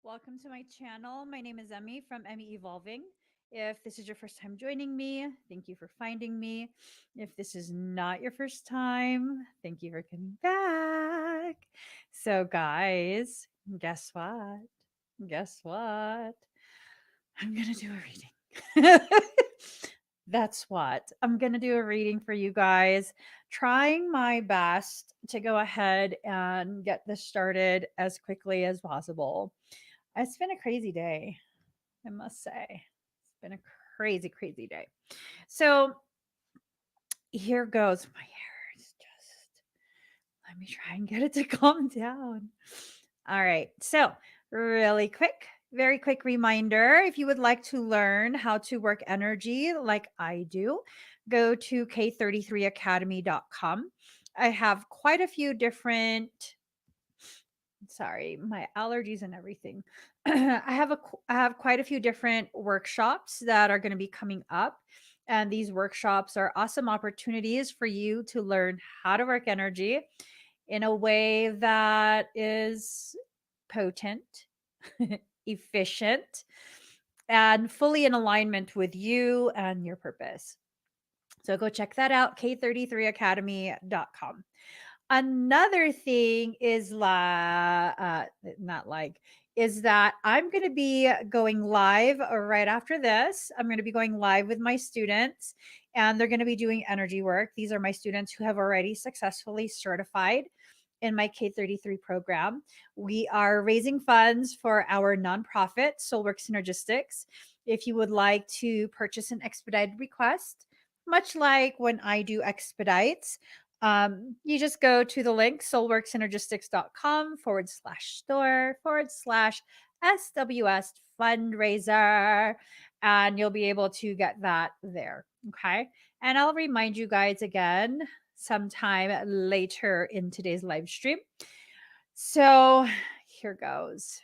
Welcome to my channel. My name is Emmy from Emmy Evolving. If this is your first time joining me, thank you for finding me. If this is not your first time, thank you for coming back. So, guys, guess what? Guess what? I'm going to do a reading. That's what I'm going to do a reading for you guys, trying my best to go ahead and get this started as quickly as possible. It's been a crazy day, I must say. It's been a crazy, crazy day. So here goes. My hair is just, let me try and get it to calm down. All right. So, really quick, very quick reminder if you would like to learn how to work energy like I do, go to k33academy.com. I have quite a few different sorry, my allergies and everything. I have quite a few different workshops that are going to be coming up, and these workshops are awesome opportunities for you to learn how to work energy in a way that is potent, efficient, and fully in alignment with you and your purpose. So go check that out, k33academy.com. Another thing is not like is that I'm going to be going live right after this. I'm going to be going live with my students, and they're going to be doing energy work. These are my students who have already successfully certified in my K33 program. We are raising funds for our nonprofit, Soulwork Synergistics. If you would like to purchase an expedited request, much like when I do expedites, you just go to the link soulworksynergistics.com/store/SWS fundraiser, and you'll be able to get that there. Okay. And I'll remind you guys again sometime later in today's live stream. So here goes.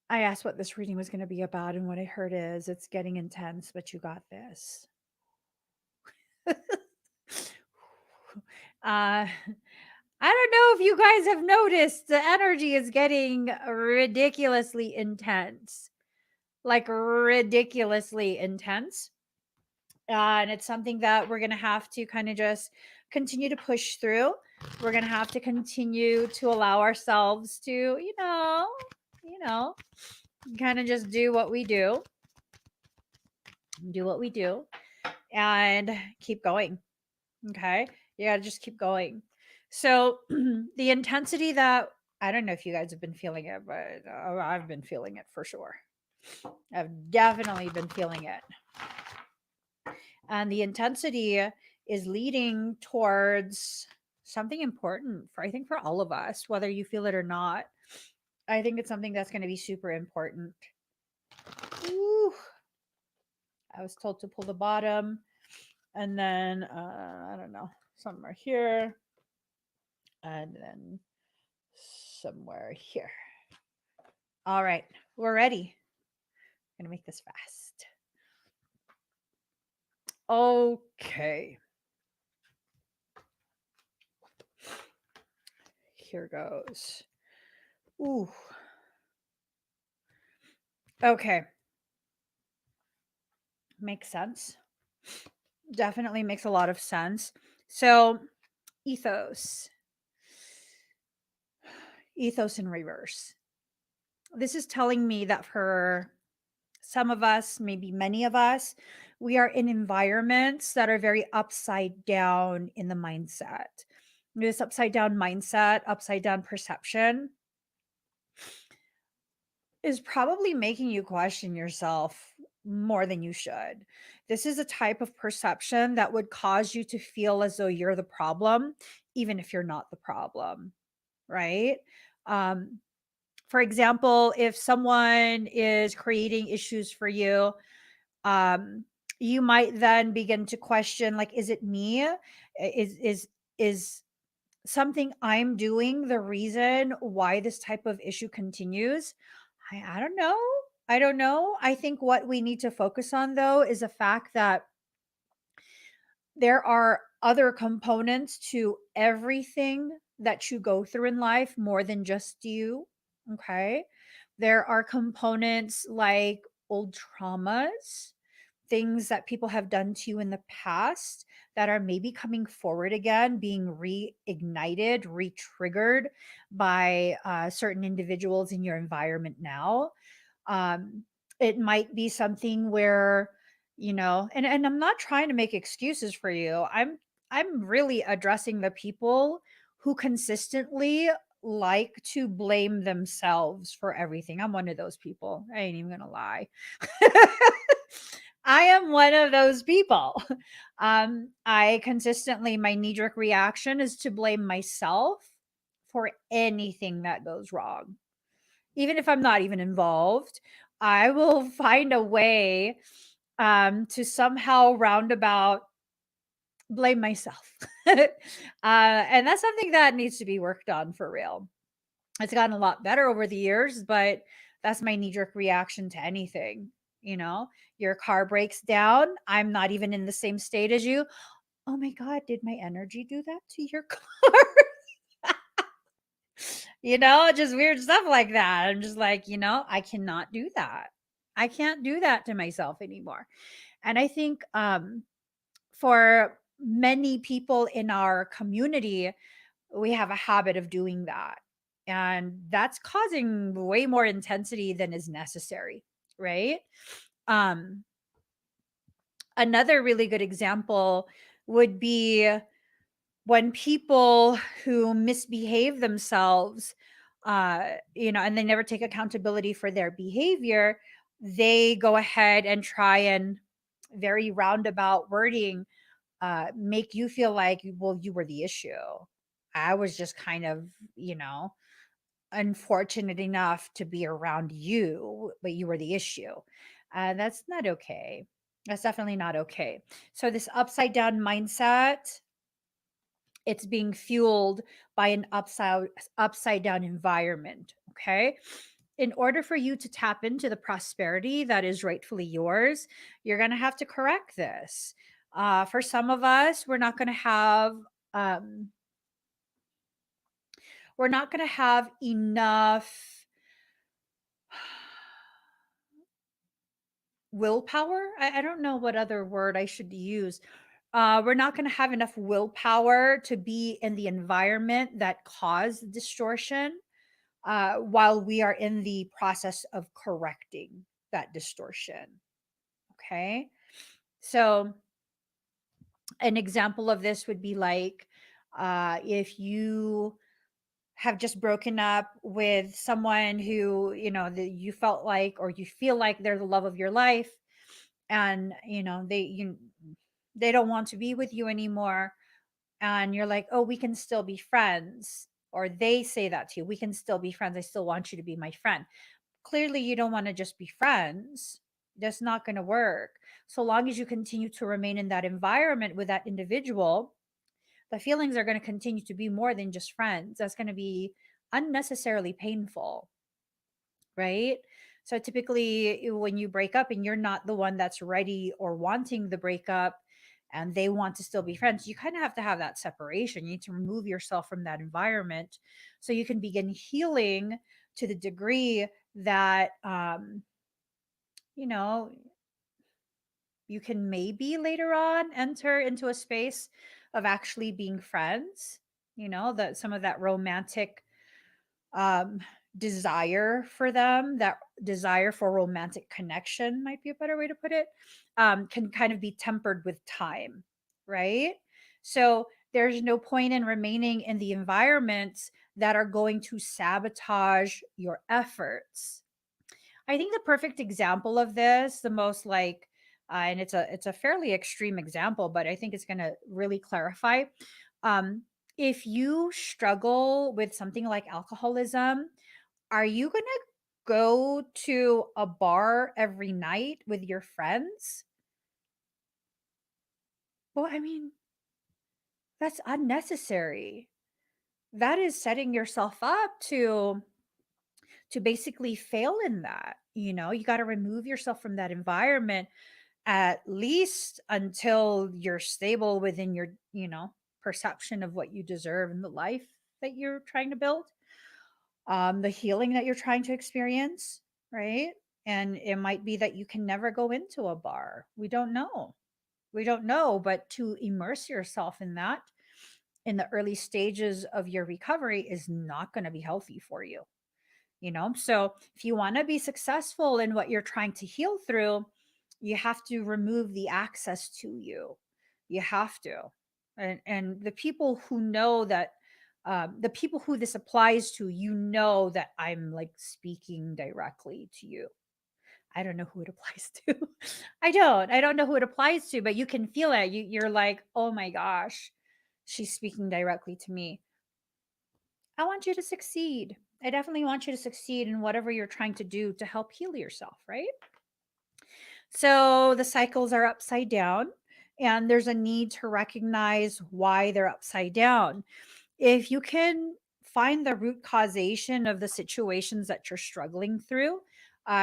I asked what this reading was going to be about, and what I heard is it's getting intense, but you got this. I don't know if you guys have noticed the energy is getting ridiculously intense, like ridiculously intense. And it's something that we're going to have to kind of just continue to push through. We're going to have to continue to allow ourselves to, kind of just do what we do, and keep going. Okay. You got to just keep going. So the intensity that I don't know if you guys have been feeling it, but I've been feeling it for sure. I've definitely been feeling it. And the intensity is leading towards something important for, I think, for all of us, whether you feel it or not. I think it's something that's going to be super important. Ooh. I was told to pull the bottom, and then I don't know, somewhere here, and then somewhere here. All right, we're ready. I'm gonna make this fast. Okay. Here goes. Ooh. Okay. Makes sense. Definitely makes a lot of sense. So, ethos. Ethos in reverse. This is telling me that for some of us, maybe many of us, we are in environments that are very upside down in the mindset. This upside down mindset, upside down perception is probably making you question yourself more than you should. This is a type of perception that would cause you to feel as though you're the problem, even if you're not the problem, right? Um, for example, if someone is creating issues for you, um, you might then begin to question, like, is it me? Is something I'm doing the reason why this type of issue continues? I don't know. I don't know. I think what we need to focus on, though, is the fact that there are other components to everything that you go through in life more than just you. Okay. There are components like old traumas, things that people have done to you in the past that are maybe coming forward again, being reignited, re-triggered by certain individuals in your environment now. um, it might be something where, and I'm not trying to make excuses for you. I'm really addressing the people who consistently like to blame themselves for everything. I'm one of those people. I ain't even gonna lie. I am one of those people. I consistently, my knee jerk reaction is to blame myself for anything that goes wrong. Even if I'm not even involved, I will find a way to somehow roundabout blame myself. And that's something that needs to be worked on for real. It's gotten a lot better over the years, but that's my knee jerk reaction to anything. You know, your car breaks down. I'm not even in the same state as you. Oh my God, did my energy do that to your car? Just weird stuff like that. I'm just like, I cannot do that. I can't do that to myself anymore. And I think for many people in our community, we have a habit of doing that. And that's causing way more intensity than is necessary, right? Um, Another really good example would be when people who misbehave themselves, and they never take accountability for their behavior, they go ahead and try and, very roundabout wording, make you feel like, well, you were the issue. I was just kind of, unfortunate enough to be around you, but you were the issue. That's not okay. That's definitely not okay. So, this upside down mindset, it's being fueled by an upside down environment. Okay. In order for you to tap into the prosperity that is rightfully yours, you're going to have to correct this. For some of us, um, we're not going to have enough willpower. I don't know what other word I should use. We're not going to have enough willpower to be in the environment that caused distortion, while we are in the process of correcting that distortion. Okay. So, an example of this would be like, if you have just broken up with someone who, you felt like, or you feel like they're the love of your life, and, they don't want to be with you anymore. And you're like, oh, we can still be friends. Or they say that to you, we can still be friends. I still want you to be my friend. Clearly you don't want to just be friends. That's not going to work. So long as you continue to remain in that environment with that individual, the feelings are going to continue to be more than just friends. That's going to be unnecessarily painful, right? So typically, when you break up and you're not the one that's ready or wanting the breakup, and they want to still be friends, you kind of have to have that separation. You need to remove yourself from that environment so you can begin healing to the degree that, you know, you can maybe later on enter into a space of actually being friends. That some of that romantic um desire for them, that desire for romantic connection, might be a better way to put it, can kind of be tempered with time, right? So there's no point in remaining in the environments that are going to sabotage your efforts. I think the perfect example of this, the most like, and it's a fairly extreme example, but I think it's going to really clarify. Um, if you struggle with something like alcoholism, are you going to go to a bar every night with your friends? Well, I mean, that's unnecessary. That is setting yourself up to basically fail in that. You got to remove yourself from that environment, at least until you're stable within your, perception of what you deserve in the life that you're trying to build. the healing that you're trying to experience, right? And it might be that you can never go into a bar. We don't know. We don't know, but to immerse yourself in that in the early stages of your recovery is not going to be healthy for you, you know? So if you want to be successful in what you're trying to heal through, you have to remove the access to you. You have to. And the people who know that, the people who this applies to, you know that I'm like speaking directly to you. I don't know who it applies to. I don't know who it applies to, but you can feel it. You're like, oh my gosh, she's speaking directly to me. I want you to succeed. I definitely want you to succeed in whatever you're trying to do to help heal yourself, right? So the cycles are upside down, and there's a need to recognize why they're upside down. If you can find the root causation of the situations that you're struggling through,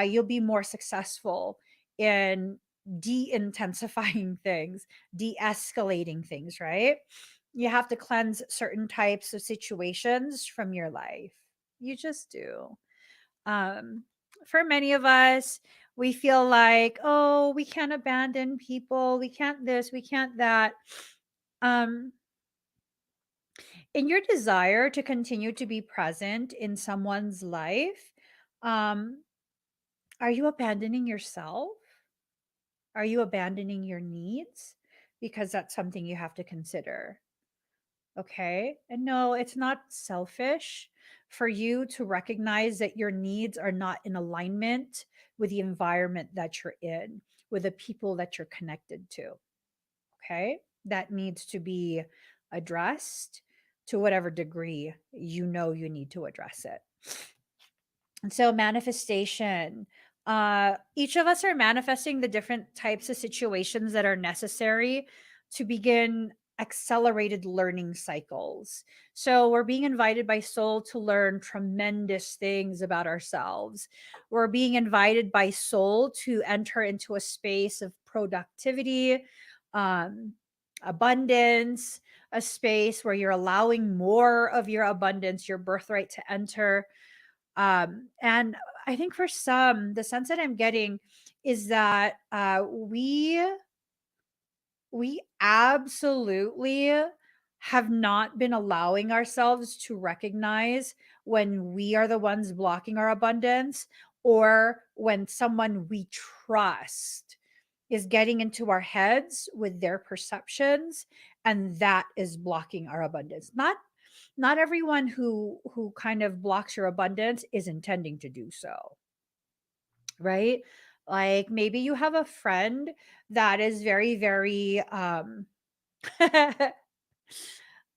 you'll be more successful in de intensifying things, de escalating things, right? You have to cleanse certain types of situations from your life. You just do. Um, for many of us, we feel like, oh, we can't abandon people. We can't this, we can't that. Um, in your desire to continue to be present in someone's life, um, are you abandoning yourself? Are you abandoning your needs? Because that's something you have to consider. Okay. And no, it's not selfish for you to recognize that your needs are not in alignment with the environment that you're in, with the people that you're connected to. Okay. That needs to be addressed to whatever degree you know you need to address it. And so, manifestation. Each of us are manifesting the different types of situations that are necessary to begin accelerated learning cycles. So, we're being invited by soul to learn tremendous things about ourselves. We're being invited by soul to enter into a space of productivity, um, abundance, a space where you're allowing more of your abundance, your birthright to enter. And I think for some, the sense that I'm getting is that we absolutely have not been allowing ourselves to recognize when we are the ones blocking our abundance, or when someone we trust is getting into our heads with their perceptions, and that is blocking our abundance. Not everyone who kind of blocks your abundance is intending to do so, right? Like maybe you have a friend that is very very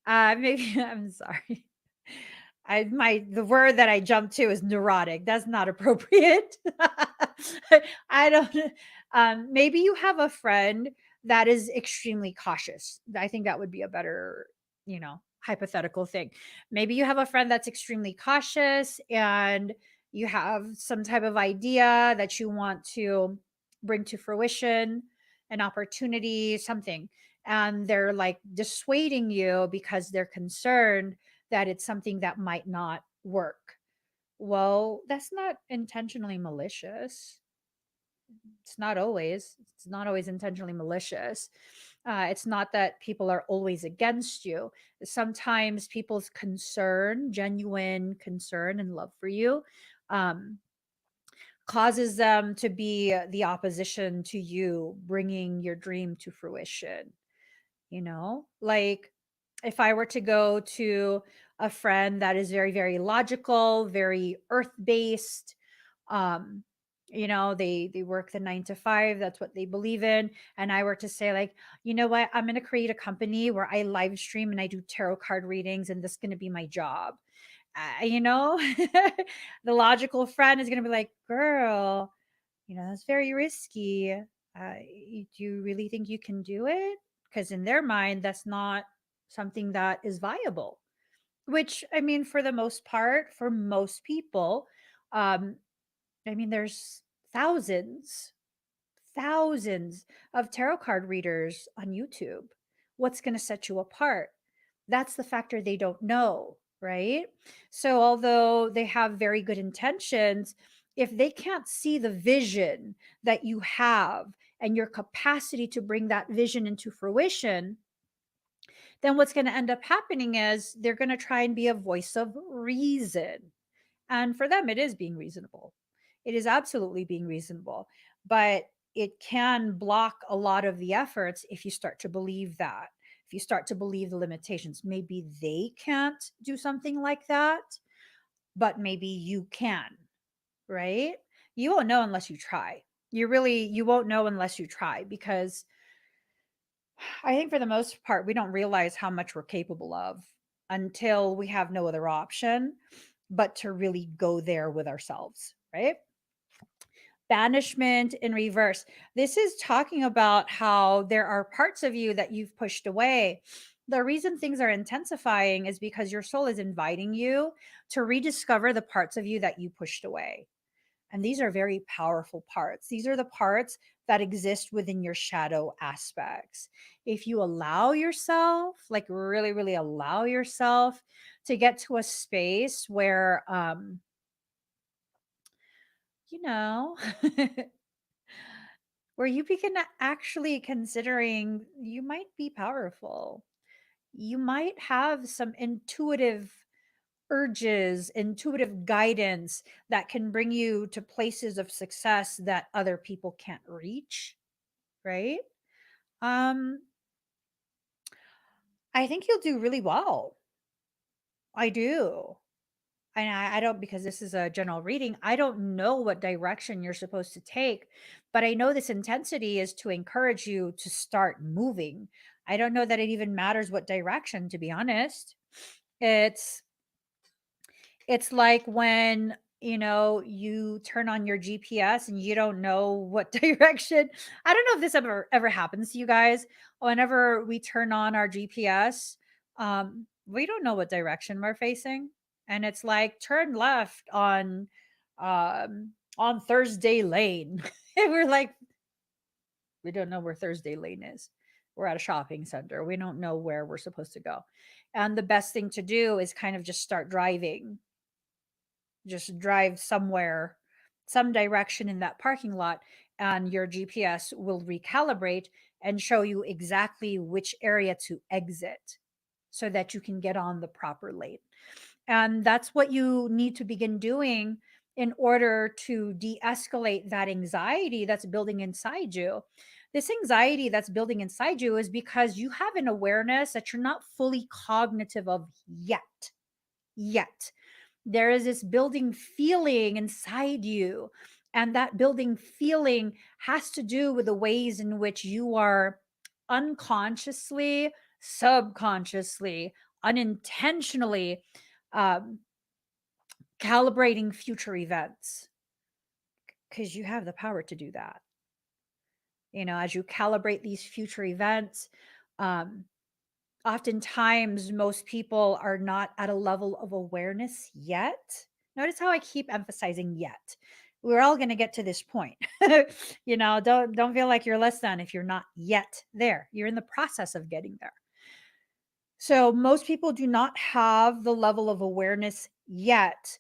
maybe I'm sorry. The word that I jumped to is neurotic. That's not appropriate. I don't. Maybe you have a friend that is extremely cautious. I think that would be a better, hypothetical thing. Maybe you have a friend that's extremely cautious, and you have some type of idea that you want to bring to fruition, an opportunity, something, and they're like dissuading you because they're concerned that it's something that might not work. Well, that's not intentionally malicious. It's not always intentionally malicious. It's not that people are always against you. Sometimes people's concern, genuine concern and love for you, um, causes them to be the opposition to you bringing your dream to fruition. Like if I were to go to a friend that is very very logical, very earth based, um they work the 9 to 5, that's what they believe in, and I were to say like, you know what, I'm going to create a company where I live stream and I do tarot card readings, and this is going to be my job. The logical friend is going to be like, girl, that's very risky. Do you really think you can do it? Because in their mind, that's not something that is viable. Which, I mean, for the most part, for most people, um, I mean, there's thousands, thousands of tarot card readers on YouTube. What's going to set you apart? That's the factor they don't know. right? So, although they have very good intentions, if they can't see the vision that you have and your capacity to bring that vision into fruition, then what's going to end up happening is they're going to try and be a voice of reason. And for them, it is being reasonable. It is absolutely being reasonable. But it can block a lot of the efforts if you start to believe that. If you start to believe the limitations, maybe they can't do something like that, but maybe you can, right? You won't know unless you try. You won't know unless you try, because I think for the most part, we don't realize how much we're capable of until we have no other option but to really go there with ourselves, right? Banishment in reverse. This is talking about how there are parts of you that you've pushed away. The reason things are intensifying is because your soul is inviting you to rediscover the parts of you that you pushed away. And these are very powerful parts. These are the parts that exist within your shadow aspects. If you allow yourself, like really, really allow yourself to get to a space where, you know, where you begin actually considering you might be powerful. You might have some intuitive urges, intuitive guidance that can bring you to places of success that other people can't reach, right? Um, I think you'll do really well. I do. And I don't, because this is a general reading, I don't know what direction you're supposed to take, but I know this intensity is to encourage you to start moving. I don't know that it even matters what direction, to be honest. It's It's like when, you turn on your GPS and you don't know what direction. I don't know if this ever happens to you guys. Whenever we turn on our GPS, we don't know what direction we're facing. And it's like turn left on Thursday Lane. And we're like, we don't know where Thursday Lane is. We're at a shopping center. We don't know where we're supposed to go. And the best thing to do is kind of just start driving, just drive somewhere, some direction in that parking lot, and your GPS will recalibrate and show you exactly which area to exit so that you can get on the proper lane. And that's what you need to begin doing in order to de escalate that anxiety that's building inside you. This anxiety that's building inside you is because you have an awareness that you're not fully cognitive of yet. Yet there is this building feeling inside you. And that building feeling has to do with the ways in which you are unconsciously, subconsciously, unintentionally um, calibrating future events, because you have the power to do that. As you calibrate these future events, um, oftentimes most people are not at a level of awareness yet. Notice how I keep emphasizing yet. We're all going to get to this point. Don't feel like you're less than if you're not yet there. You're in the process of getting there. So most people do not have the level of awareness yet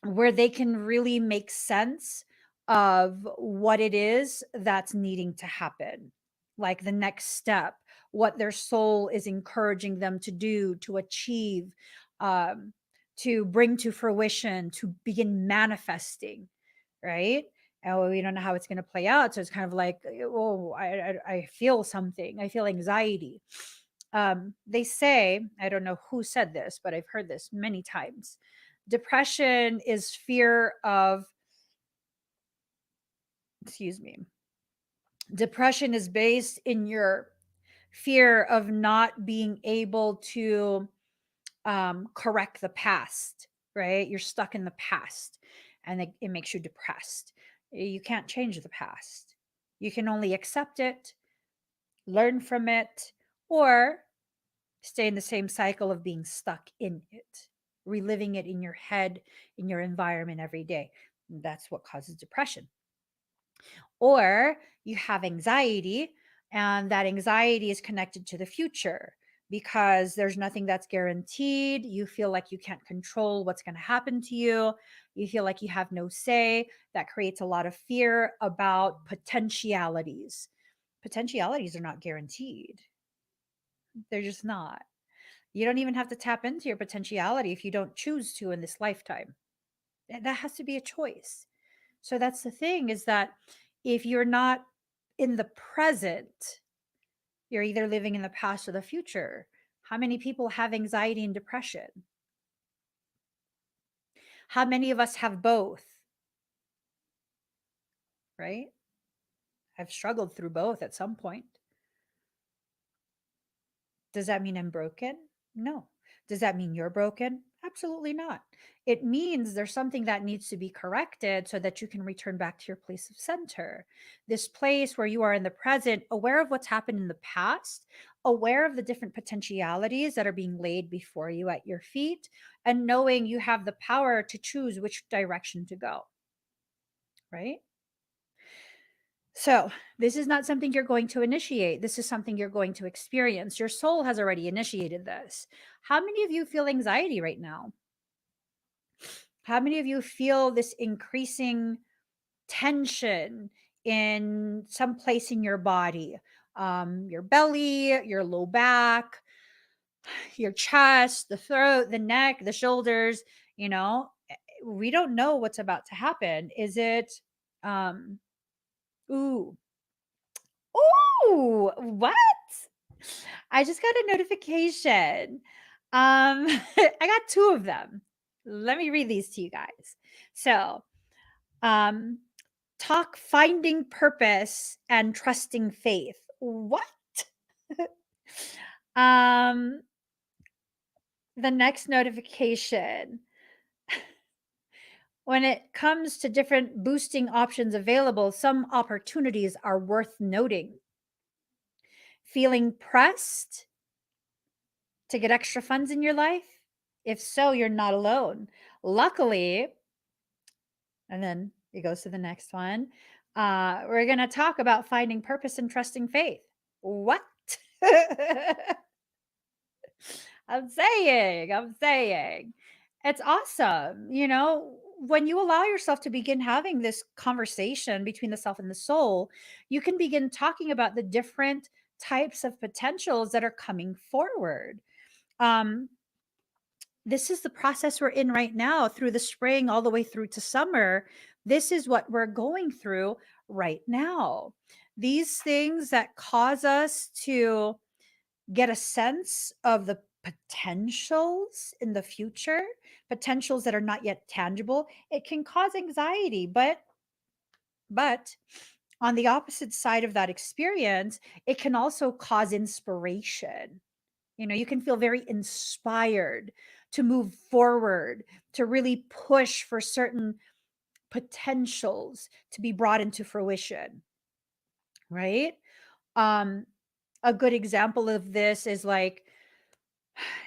where they can really make sense of what it is that's needing to happen, like the next step, what their soul is encouraging them to do, to achieve, um, to bring to fruition, to begin manifesting, right? And we don't know how it's going to play out. So it's kind of like, oh, I feel something. I feel anxiety. They say, I don't know who said this, but I've heard this many times. Depression is fear of, excuse me, depression is based in your fear of not being able to correct the past, right? You're stuck in the past and it makes you depressed. You can't change the past. You can only accept it, learn from it, or stay in the same cycle of being stuck in it, reliving it in your head, in your environment every day. That's what causes depression. Or you have anxiety, and that anxiety is connected to the future because there's nothing that's guaranteed. You feel like you can't control what's going to happen to you. You feel like you have no say. That creates a lot of fear about potentialities. Potentialities are not guaranteed, they're just not. You don't even have to tap into your potentiality if you don't choose to in this lifetime. That has to be a choice. So that's the thing, is that if you're not in the present, you're either living in the past or the future. How many people have anxiety and depression? How many of us have both? Right? I've struggled through both at some point. Does that mean I'm broken? No. Does that mean you're broken? Absolutely not. It means there's something that needs to be corrected so that you can return back to your place of center. This place where you are in the present, aware of what's happened in the past, aware of the different potentialities that are being laid before you at your feet, and knowing you have the power to choose which direction to go. Right? So, this is not something you're going to initiate. This is something you're going to experience. Your soul has already initiated this. How many of you feel anxiety right now? How many of you feel this increasing tension in some place in your body? Your belly, your low back, your chest, the throat, the neck, the shoulders. We don't know what's about to happen. Is it, um, ooh, ooh, what? I just got a notification. I got two of them. Let me read these to you guys. So, um, talk finding purpose and trusting faith. What? um, the next notification. When it comes to different boosting options available, some opportunities are worth noting. Feeling pressed to get extra funds in your life? If so, you're not alone. Luckily, and then it goes to the next one. We're going to talk about finding purpose and trusting faith. What? I'm saying. It's awesome. When you allow yourself to begin having this conversation between the self and the soul, you can begin talking about the different types of potentials that are coming forward. Um, this is the process we're in right now, through the spring all the way through to summer. This is what we're going through right now. These things that cause us to get a sense of the potentials in the future, potentials that are not yet tangible, it can cause anxiety. But on the opposite side of that experience, it can also cause inspiration. You can feel very inspired to move forward, to really push for certain potentials to be brought into fruition, right? Um, a good example of this is like,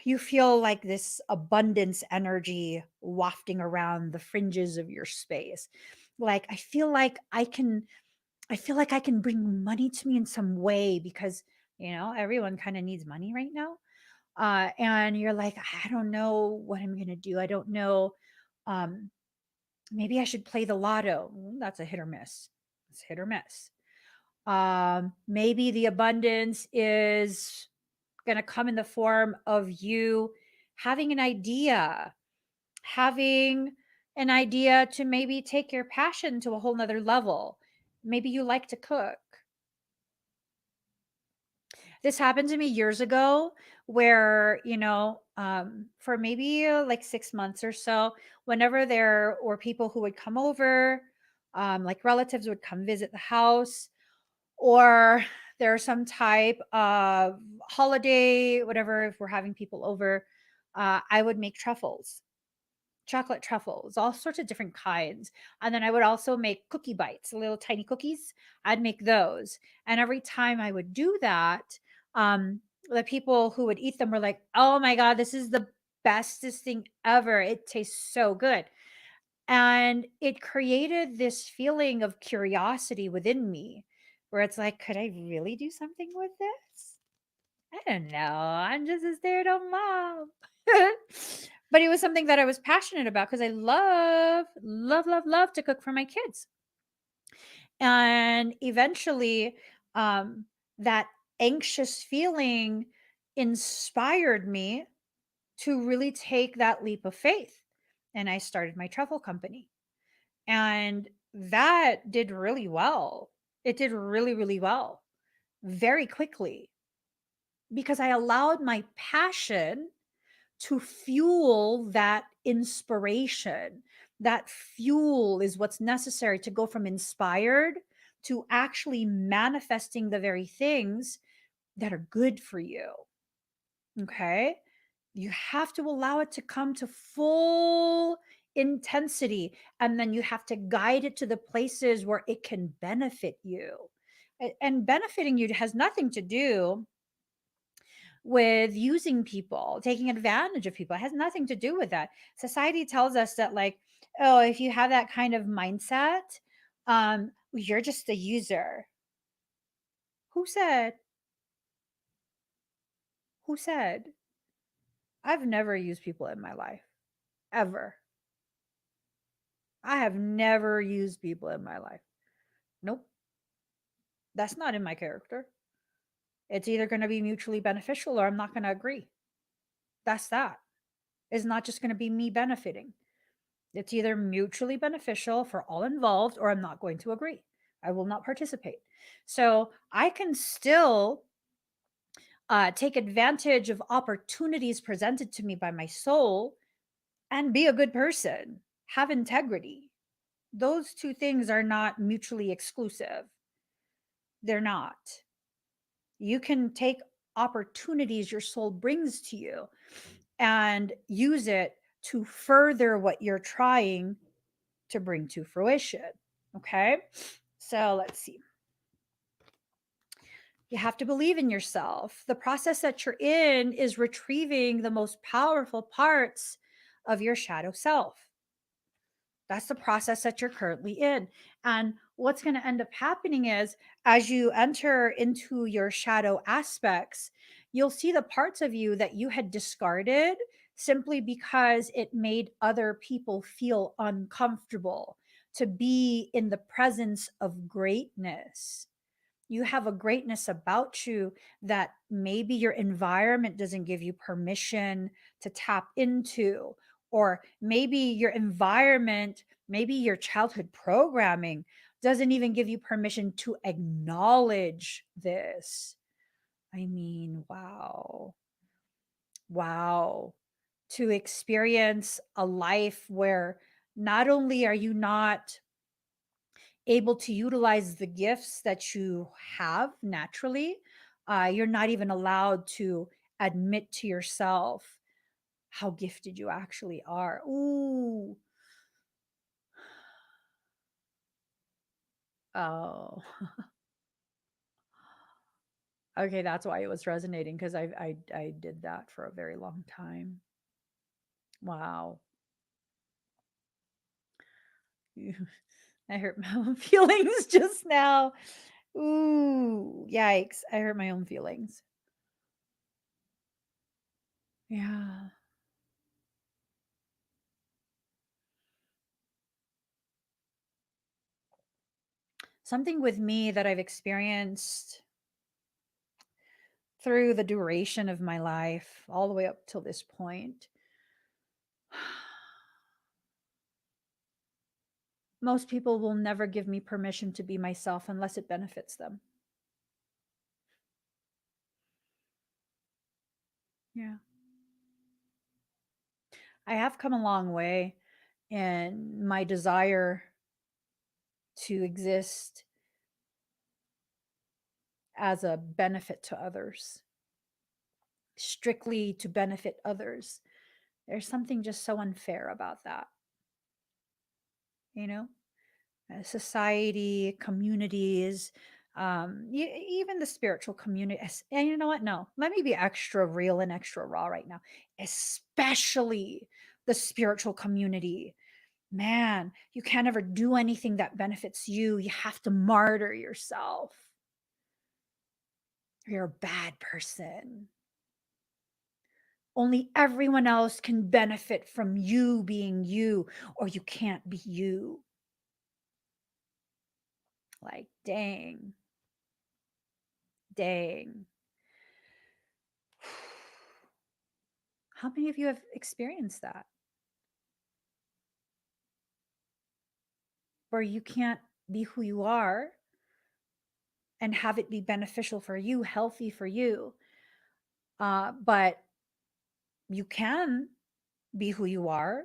you feel like this abundance energy wafting around the fringes of your space. Like, I feel like I can bring money to me in some way, because everyone kind of needs money right now. And you're like, I don't know what I'm gonna do. I don't know. Um, Maybe I should play the lotto. That's a hit or miss. It's hit or miss. Maybe the abundance is gonna come in the form of you having having an idea to maybe take your passion to a whole nother level. Maybe you like to cook. This happened to me years ago, where, for maybe like 6 months or so, whenever there were people who would come over, like relatives would come visit the house, or there's some type of holiday, whatever, if we're having people over, I would make truffles, chocolate truffles, all sorts of different kinds. And then I would also make cookie bites, little tiny cookies. I'd make those. And every time I would do that, the people who would eat them were like, oh my God, this is the bestest thing ever. It tastes so good. And it created this feeling of curiosity within me, where it's like, could I really do something with this? I don't know. I'm just a stay-at-home mom. But it was something that I was passionate about because I love to cook for my kids. And eventually, um, that anxious feeling inspired me to really take that leap of faith. And I started my travel company. And that did really well. It did really well very quickly because I allowed my passion to fuel that inspiration. That fuel is what's necessary to go from inspired to actually manifesting the very things that are good for you. Okay. You have to allow it to come to full intensity, and then you have to guide it to the places where it can benefit you. And benefiting you has nothing to do with using people, taking advantage of people. It has nothing to do with that. Society tells us that, like, oh, if you have that kind of mindset, you're just a user. Who said? Who said? I've never used people in my life, ever. I have never used people in my life. Nope. That's not in my character. It's either going to be mutually beneficial or I'm not going to agree. That's that. It's not just going to be me benefiting. It's either mutually beneficial for all involved or I'm not going to agree. I will not participate. So I can still take advantage of opportunities presented to me by my soul and be a good person, have integrity. Those two things are not mutually exclusive. They're not. You can take opportunities your soul brings to you and use it to further what you're trying to bring to fruition. Okay. So let's see. You have to believe in yourself. The process that you're in is retrieving the most powerful parts of your shadow self. That's the process that you're currently in. And what's going to end up happening is as you enter into your shadow aspects, you'll see the parts of you that you had discarded simply because it made other people feel uncomfortable to be in the presence of greatness. You have a greatness about you that maybe your environment doesn't give you permission to tap into, or maybe your environment, maybe your childhood programming doesn't even give you permission to acknowledge this. I mean, wow. Wow. To experience a life where not only are you not able to utilize the gifts that you have naturally, you're not even allowed to admit to yourself how gifted you actually are. Ooh. Oh. Okay, that's why it was resonating because I did that for a very long time. Wow. I hurt my own feelings just now. Ooh, yikes. I hurt my own feelings. Yeah. Something with me that I've experienced through the duration of my life, all the way up till this point. Most people will never give me permission to be myself unless it benefits them. Yeah. I have come a long way in my desire to exist as a benefit to others, strictly to benefit others. There's something just so unfair about that, you know? Society, communities, even the spiritual community. And you know what? No, let me be extra real and extra raw right now, especially the spiritual community. Man, you can't ever do anything that benefits you. You have to martyr yourself. You're a bad person. Only everyone else can benefit from you being you, or you can't be you. Like, dang. Dang. How many of you have experienced that? Where you can't be who you are and have it be beneficial for you, healthy for you. But you can be who you are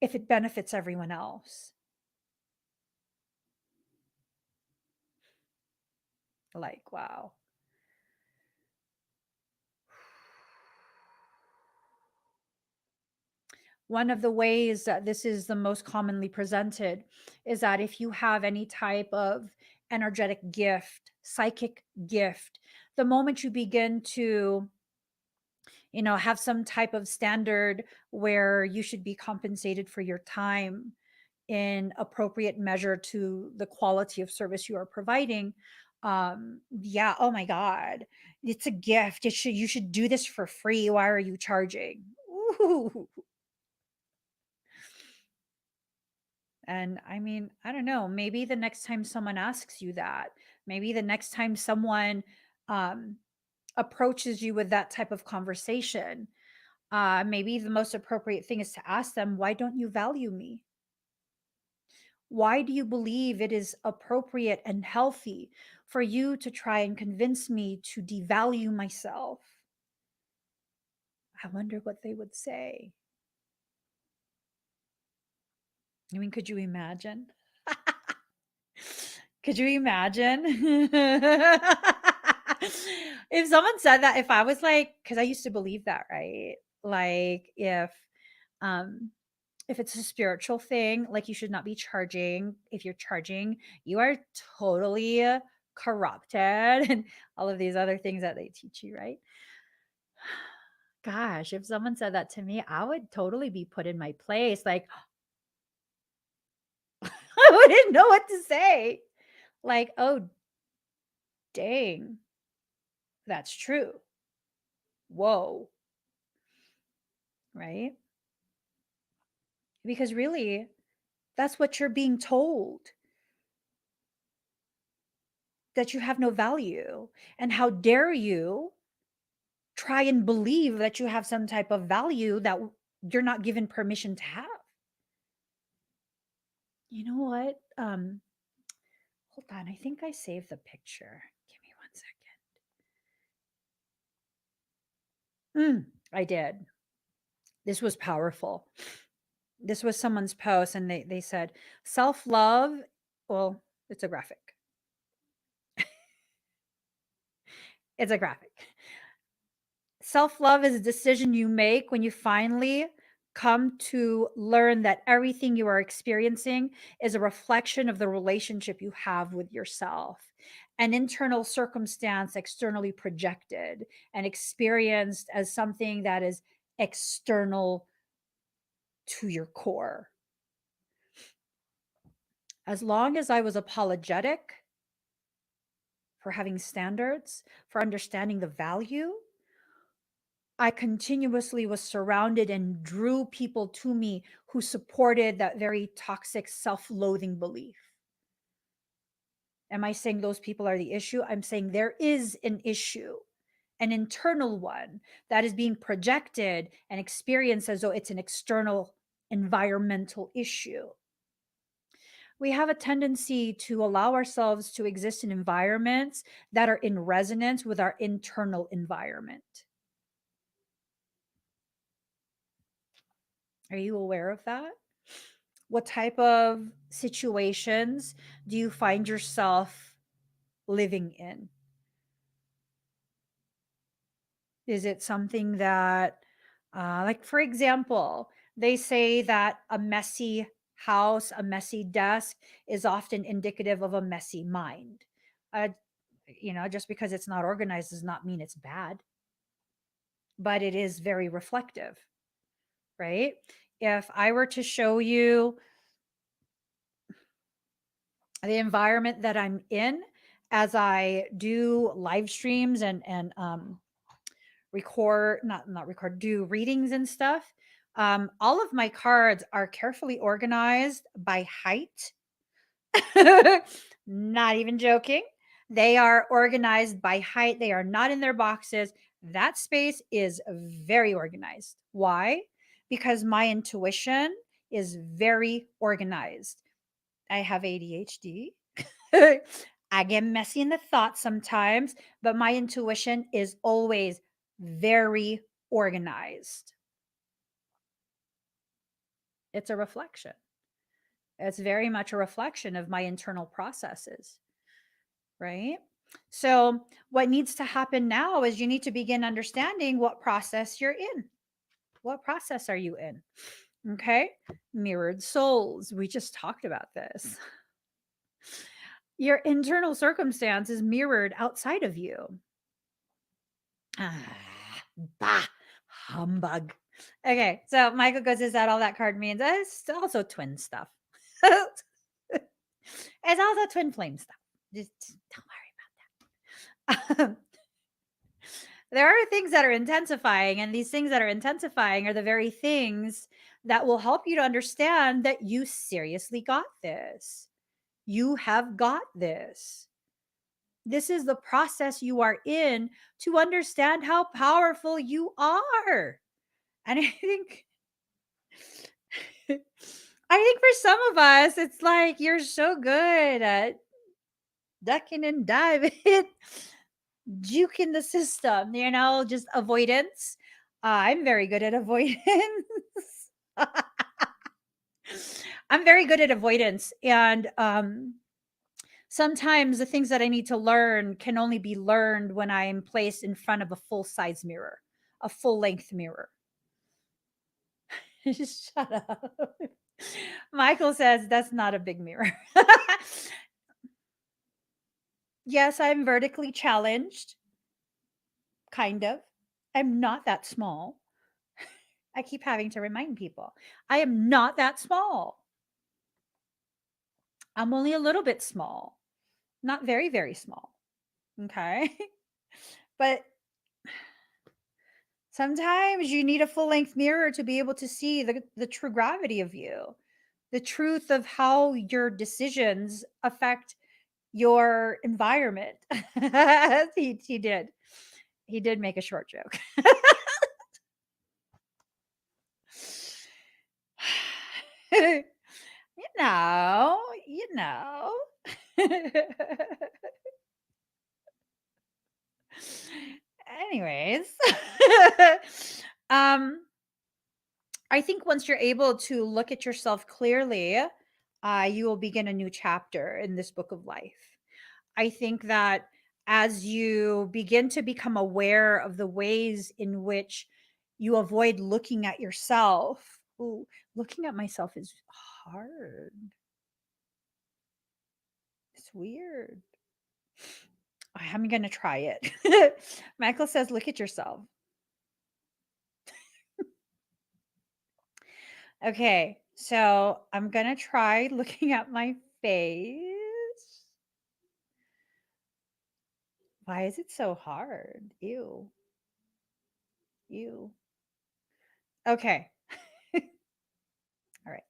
if it benefits everyone else. Like, wow. One of the ways that this is the most commonly presented is that if you have any type of energetic gift, psychic gift, the moment you begin to have some type of standard where you should be compensated for your time in appropriate measure to the quality of service you are providing. Yeah, oh my god, it's a gift. You should do this for free. Why are you charging? Ooh. And I mean, I don't know, maybe the next time someone asks you that, maybe the next time someone um approaches you with that type of conversation, maybe the most appropriate thing is to ask them, why don't you value me? Why do you believe it is appropriate and healthy for you to try and convince me to devalue myself? I wonder what they would say. I mean, could you imagine? Could you imagine? If someone said that, if I was like, because I used to believe that, right? Like, um if it's a spiritual thing, like, you should not be charging. If you're charging, you are totally corrupted, and all of these other things that they teach you, right? Gosh, if someone said that to me, I would totally be put in my place. Like, I wouldn't know what to say. Like, oh, dang, that's true. Whoa, right? Because really, that's what you're being told, that you have no value. And how dare you try and believe that you have some type of value that you're not given permission to have. You know what? Hold on. I think I saved the picture. Give me 1 second. I did. This was powerful. This was someone's post, and they said self-love. Well, it's a graphic. It's a graphic. Self-love is a decision you make when you finally come to learn that everything you are experiencing is a reflection of the relationship you have with yourself, an internal circumstance externally projected and experienced as something that is external to your core. As long as I was apologetic for having standards, for understanding the value, I continuously was surrounded and drew people to me who supported that very toxic self loathing belief. Am I saying those people are the issue? I'm saying there is an issue, an internal one that is being projected and experienced as though it's an external environmental issue. We have a tendency to allow ourselves to exist in environments that are in resonance with our internal environment. Are you aware of that? What type of situations do you find yourself living in? Is it something that, like, for example, they say that a messy house, a messy desk is often indicative of a messy mind. Uh, just because it's not organized does not mean it's bad, but it is very reflective, right? If I were to show you the environment that I'm in as I do live streams and record, not record, do readings and stuff, all of my cards are carefully organized by height. Not even joking. They are organized by height. They are not in their boxes. That space is very organized. Why? Because my intuition is very organized. I have ADHD. I get messy in the thoughts sometimes, but my intuition is always very organized. It's a reflection. It's very much a reflection of my internal processes, right? So, what needs to happen now is you need to begin understanding what process you're in. What process are you in? Okay. Mirrored souls. We just talked about this. Your internal circumstance is mirrored outside of you. Bah, humbug. Okay, so Michael goes, is that all that card means? It's also twin stuff. It's also twin flame stuff. Just don't worry about that. There are things that are intensifying, and these things that are intensifying are the very things that will help you to understand that you seriously got this. You have got this. This is the process you are in to understand how powerful you are. And I think for some of us, it's like you're so good at ducking and diving, juking the system, just avoidance. I'm very good at avoidance. I'm very good at avoidance. And sometimes the things that I need to learn can only be learned when I am placed in front of a full size mirror, a full length mirror. Shut up. Michael says that's not a big mirror. Yes, I'm vertically challenged. Kind of. I'm not that small. I keep having to remind people I am not that small. I'm only a little bit small, not very, very small. Okay. But sometimes you need a full length mirror to be able to see the true gravity of you, the truth of how your decisions affect your environment. he did. He did make a short joke. you you know. Anyways, um, I think once you're able to look at yourself clearly, you will begin a new chapter in this book of life. I think that as you begin to become aware of the ways in which you avoid looking at yourself, ooh, looking at myself is hard. It's weird. I'm going to try it. Michael says, look at yourself. Okay, so I'm going to try looking at my face. Why is it so hard? Ew. Ew. Okay. All right.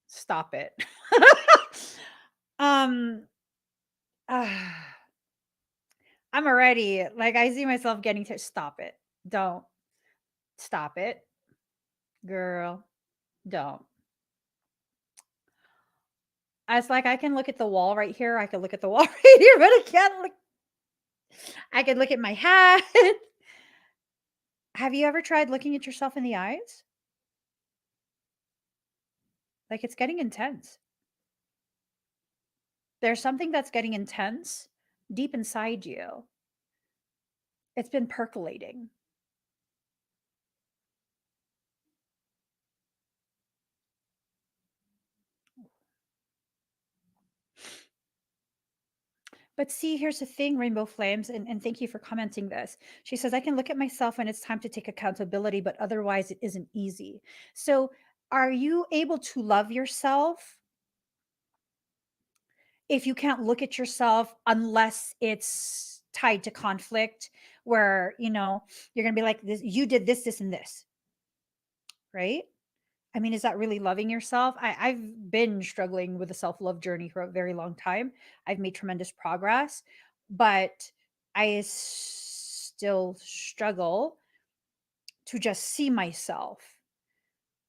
Stop it. um I'm already like I see myself getting to stop it. Don't stop it. Girl, don't. It's like I can look at the wall right here. I can look at the wall right here, but I can't look. I can look at my hat. Have you ever tried looking at yourself in the eyes? Like it's getting intense. There's something that's getting intense deep inside you. It's been percolating. But see, here's the thing, Rainbow Flames, and thank you for commenting this. She says, I can look at myself when it's time to take accountability, but otherwise it isn't easy. So, are you able to love yourself if you can't look at yourself unless it's tied to conflict, where, you're going to be like, this, you did this, this, and this, right? I mean, is that really loving yourself? I've been struggling with a self love journey for a very long time. I've made tremendous progress, but still struggle to just see myself.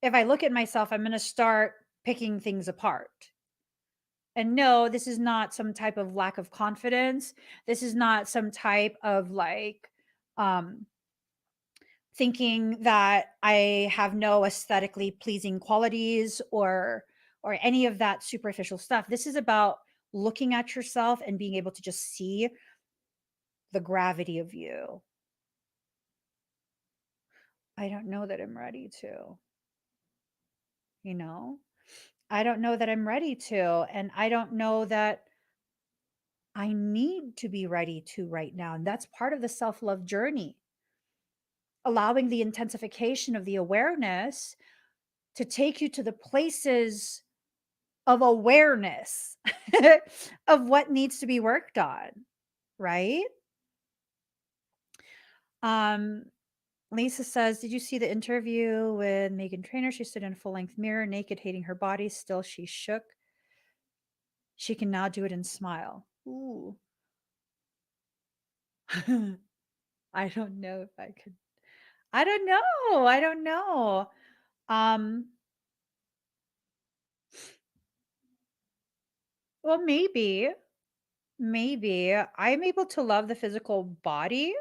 If I look at myself, I'm going to start picking things apart. And no, this is not some type of lack of confidence. This is not some type of like um thinking that I have no aesthetically pleasing qualities or any of that superficial stuff. This is about looking at yourself and being able to just see the gravity of you. I don't know that I'm ready to, you know? I don't know that I'm ready to, and I don't know that I need to be ready to right now. And that's part of the self-love journey. Allowing the intensification of the awareness to take you to the places of awareness of what needs to be worked on, right? Um, Lisa says, did you see the interview with Megan Trainor? She stood in a full length mirror, naked, hating her body. Still, she shook. She can now do it and smile. Ooh. I don't know if I could. I don't know. I don't know. Um, well, maybe I'm able to love the physical body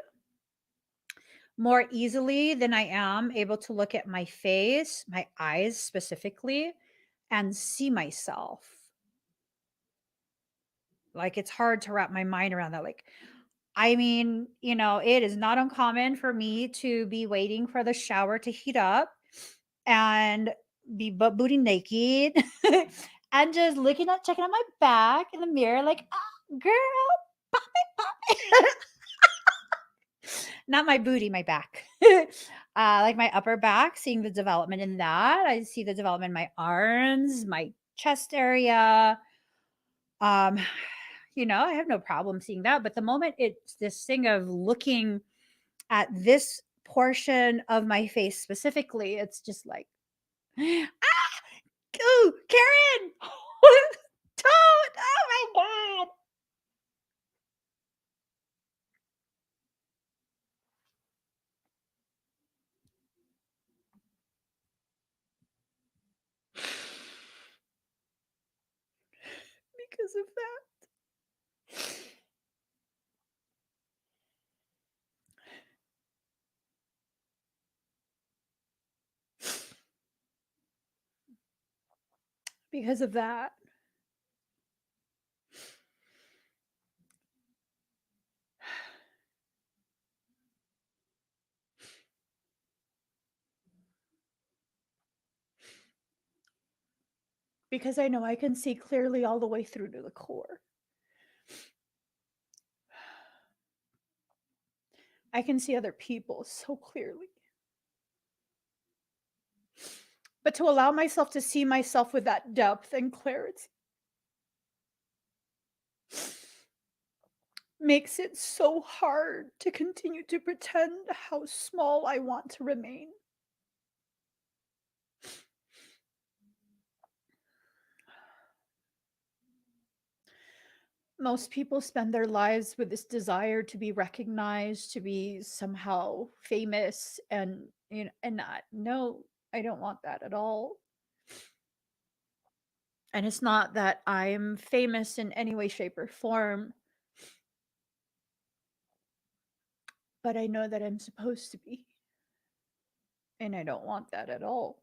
more easily than I am able to look at my face, my eyes specifically, and see myself. Like it's hard to wrap my mind around that. Like, I mean, it is not uncommon for me to be waiting for the shower to heat up and be butt booty naked and just checking out my back in the mirror, like, girl, pop it, pop it. Not my booty, my back. Like my upper back, seeing the development in that. I see the development in my arms, my chest area. Um, I have no problem seeing that. But the moment it's this thing of looking at this portion of my face specifically, it's just like, ah, ooh, Karen, don't, oh my God. Because of that. Because of that. Because I know I can see clearly all the way through to the core. I can see other people so clearly. But to allow myself to see myself with that depth and clarity makes it so hard to continue to pretend how small I want to remain. Most people spend their lives with this desire to be recognized, to be somehow famous, and and not. No, I don't want that at all. And it's not that I'm famous in any way, shape, or form, but I know that I'm supposed to be. And I don't want that at all.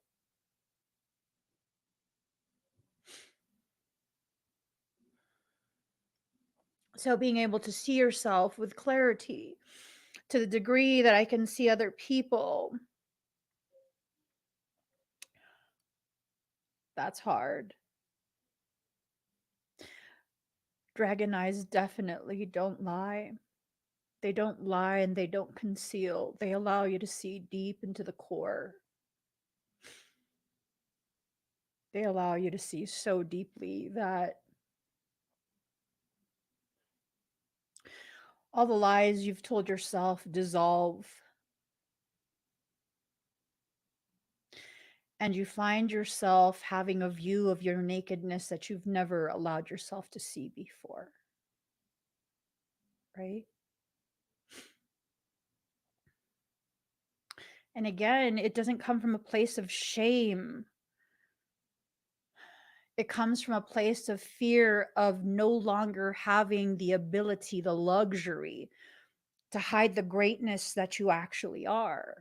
So being able to see yourself with clarity to the degree that I can see other people, that's hard. Dragon eyes definitely don't lie. They don't lie and they don't conceal. They allow you to see deep into the core. They allow you to see so deeply that All the lies you've told yourself dissolve. And you find yourself having a view of your nakedness that you've never allowed yourself to see before. Right? And again, it doesn't come from a place of shame. It comes from a place of fear of no longer having the ability, the luxury to hide the greatness that you actually are.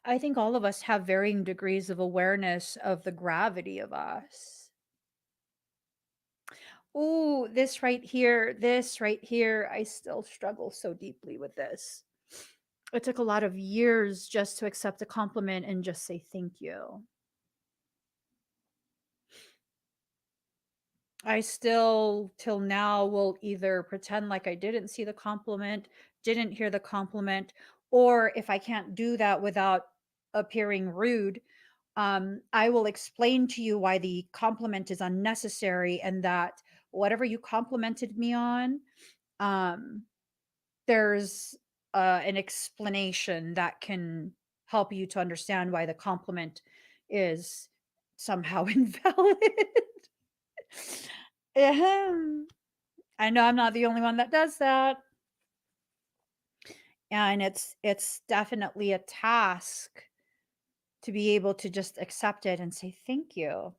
I think all of us have varying degrees of awareness of the gravity of us. Oh, this right here, I still struggle so deeply with this. It took a lot of years just to accept a compliment and just say thank you. I still, till now, will either pretend like I didn't see the compliment, didn't hear the compliment, or if I can't do that without appearing rude, I will explain to you why the compliment is unnecessary and that whatever you complimented me on, um, there's an explanation that can help you to understand why the compliment is somehow invalid. Ahem. I know I'm not the only one that does that. And it's definitely a task to be able to just accept it and say thank you.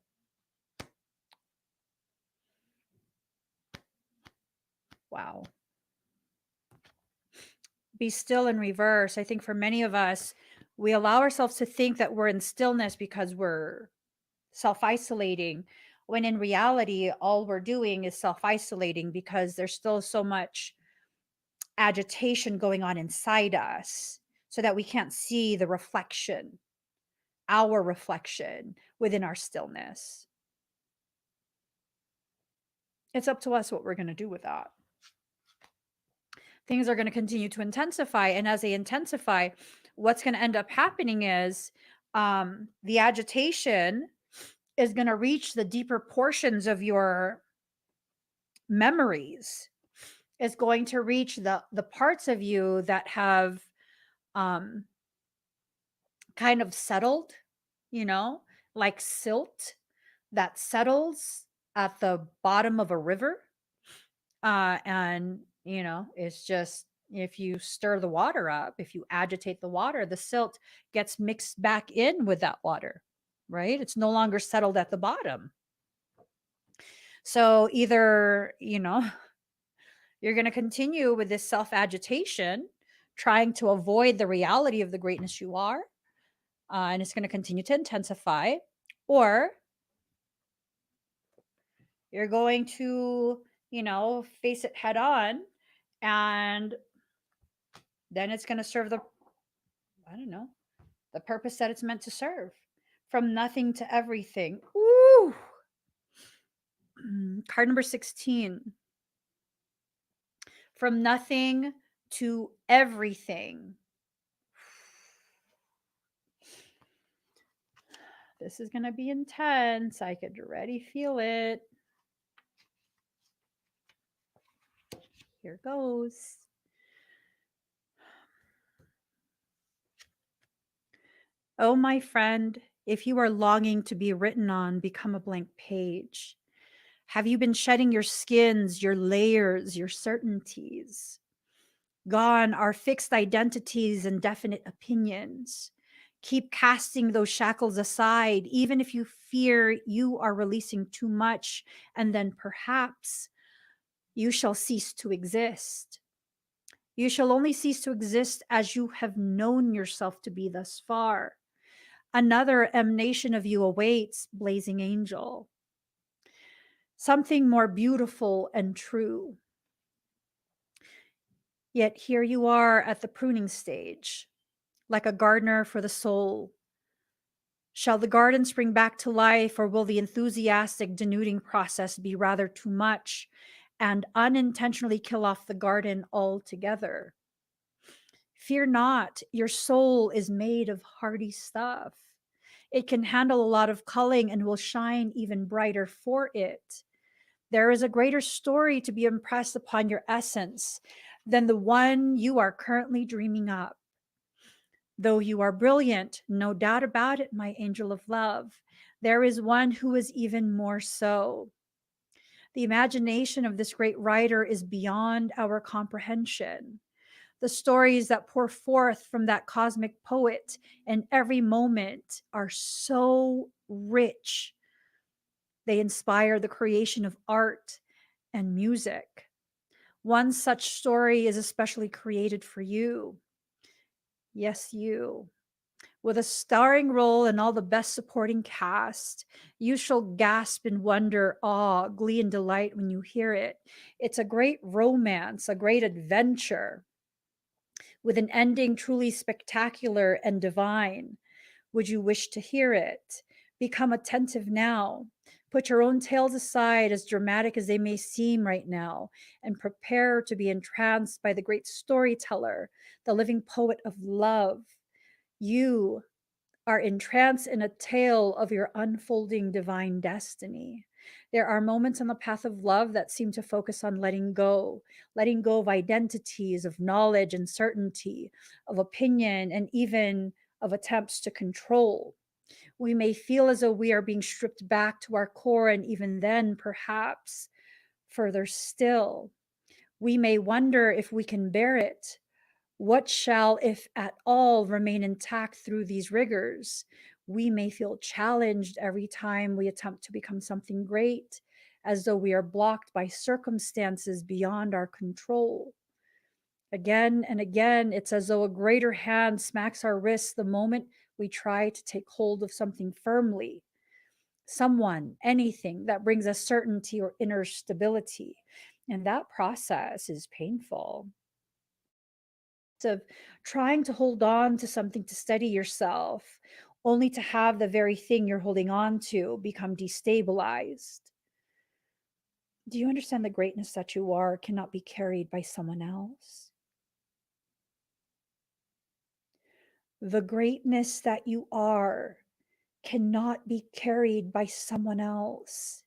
Wow. Be still in reverse. I think for many of us, we allow ourselves to think that we're in stillness because we're self isolating, when in reality, all we're doing is self isolating because there's still so much agitation going on inside us so that we can't see the reflection, our reflection within our stillness. It's up to us what we're going to do with that. Things are going to continue to intensify. And as they intensify, what's going to end up happening is the agitation is going to reach the deeper portions of your memories, is going to reach the parts of you that have um kind of settled, you know, like silt that settles at the bottom of a river. And it's just, if you stir the water up, if you agitate the water, the silt gets mixed back in with that water, right? It's no longer settled at the bottom. So either, you're going to continue with this self agitation, trying to avoid the reality of the greatness you are, and it's going to continue to intensify, or you're going to, face it head on, and then it's going to serve I don't know, the purpose that it's meant to serve. From nothing to everything. Ooh. Card number 16. From nothing to everything. This is going to be intense. I could already feel it. Here goes. Oh, my friend, if you are longing to be written on, become a blank page. Have you been shedding your skins, your layers, your certainties? Gone are fixed identities and definite opinions. Keep casting those shackles aside, even if you fear you are releasing too much, and then perhaps you shall cease to exist. You shall only cease to exist as you have known yourself to be thus far. Another emanation of you awaits, blazing angel. Something more beautiful and true. Yet here you are at the pruning stage, like a gardener for the soul. Shall the garden spring back to life, or will the enthusiastic denuding process be rather too much and unintentionally kill off the garden altogether? Fear not, your soul is made of hardy stuff. It can handle a lot of culling and will shine even brighter for it. There is a greater story to be impressed upon your essence than the one you are currently dreaming up. Though you are brilliant, no doubt about it, my angel of love, there is one who is even more so. The imagination of this great writer is beyond our comprehension. The stories that pour forth from that cosmic poet in every moment are so rich. They inspire the creation of art and music. One such story is especially created for you. Yes, you. With a starring role and all the best supporting cast, you shall gasp in wonder, awe, glee, and delight when you hear it. It's a great romance, a great adventure, with an ending truly spectacular and divine. Would you wish to hear it? Become attentive now. Put your own tales aside, as dramatic as they may seem right now, and prepare to be entranced by the great storyteller, the living poet of love. You are entranced in a tale of your unfolding divine destiny. There are moments on the path of love that seem to focus on letting go of identities, of knowledge and certainty, of opinion, and even of attempts to control. We may feel as though we are being stripped back to our core, and even then, perhaps further still, we may wonder if we can bear it. What shall, if at all, remain intact through these rigors? We may feel challenged every time we attempt to become something great, as though we are blocked by circumstances beyond our control. Again and again, it's as though a greater hand smacks our wrists the moment we try to take hold of something firmly. Someone, anything that brings us certainty or inner stability. And that process is painful. Of trying to hold on to something to steady yourself, only to have the very thing you're holding on to become destabilized. Do you understand the greatness that you are cannot be carried by someone else? The greatness that you are cannot be carried by someone else.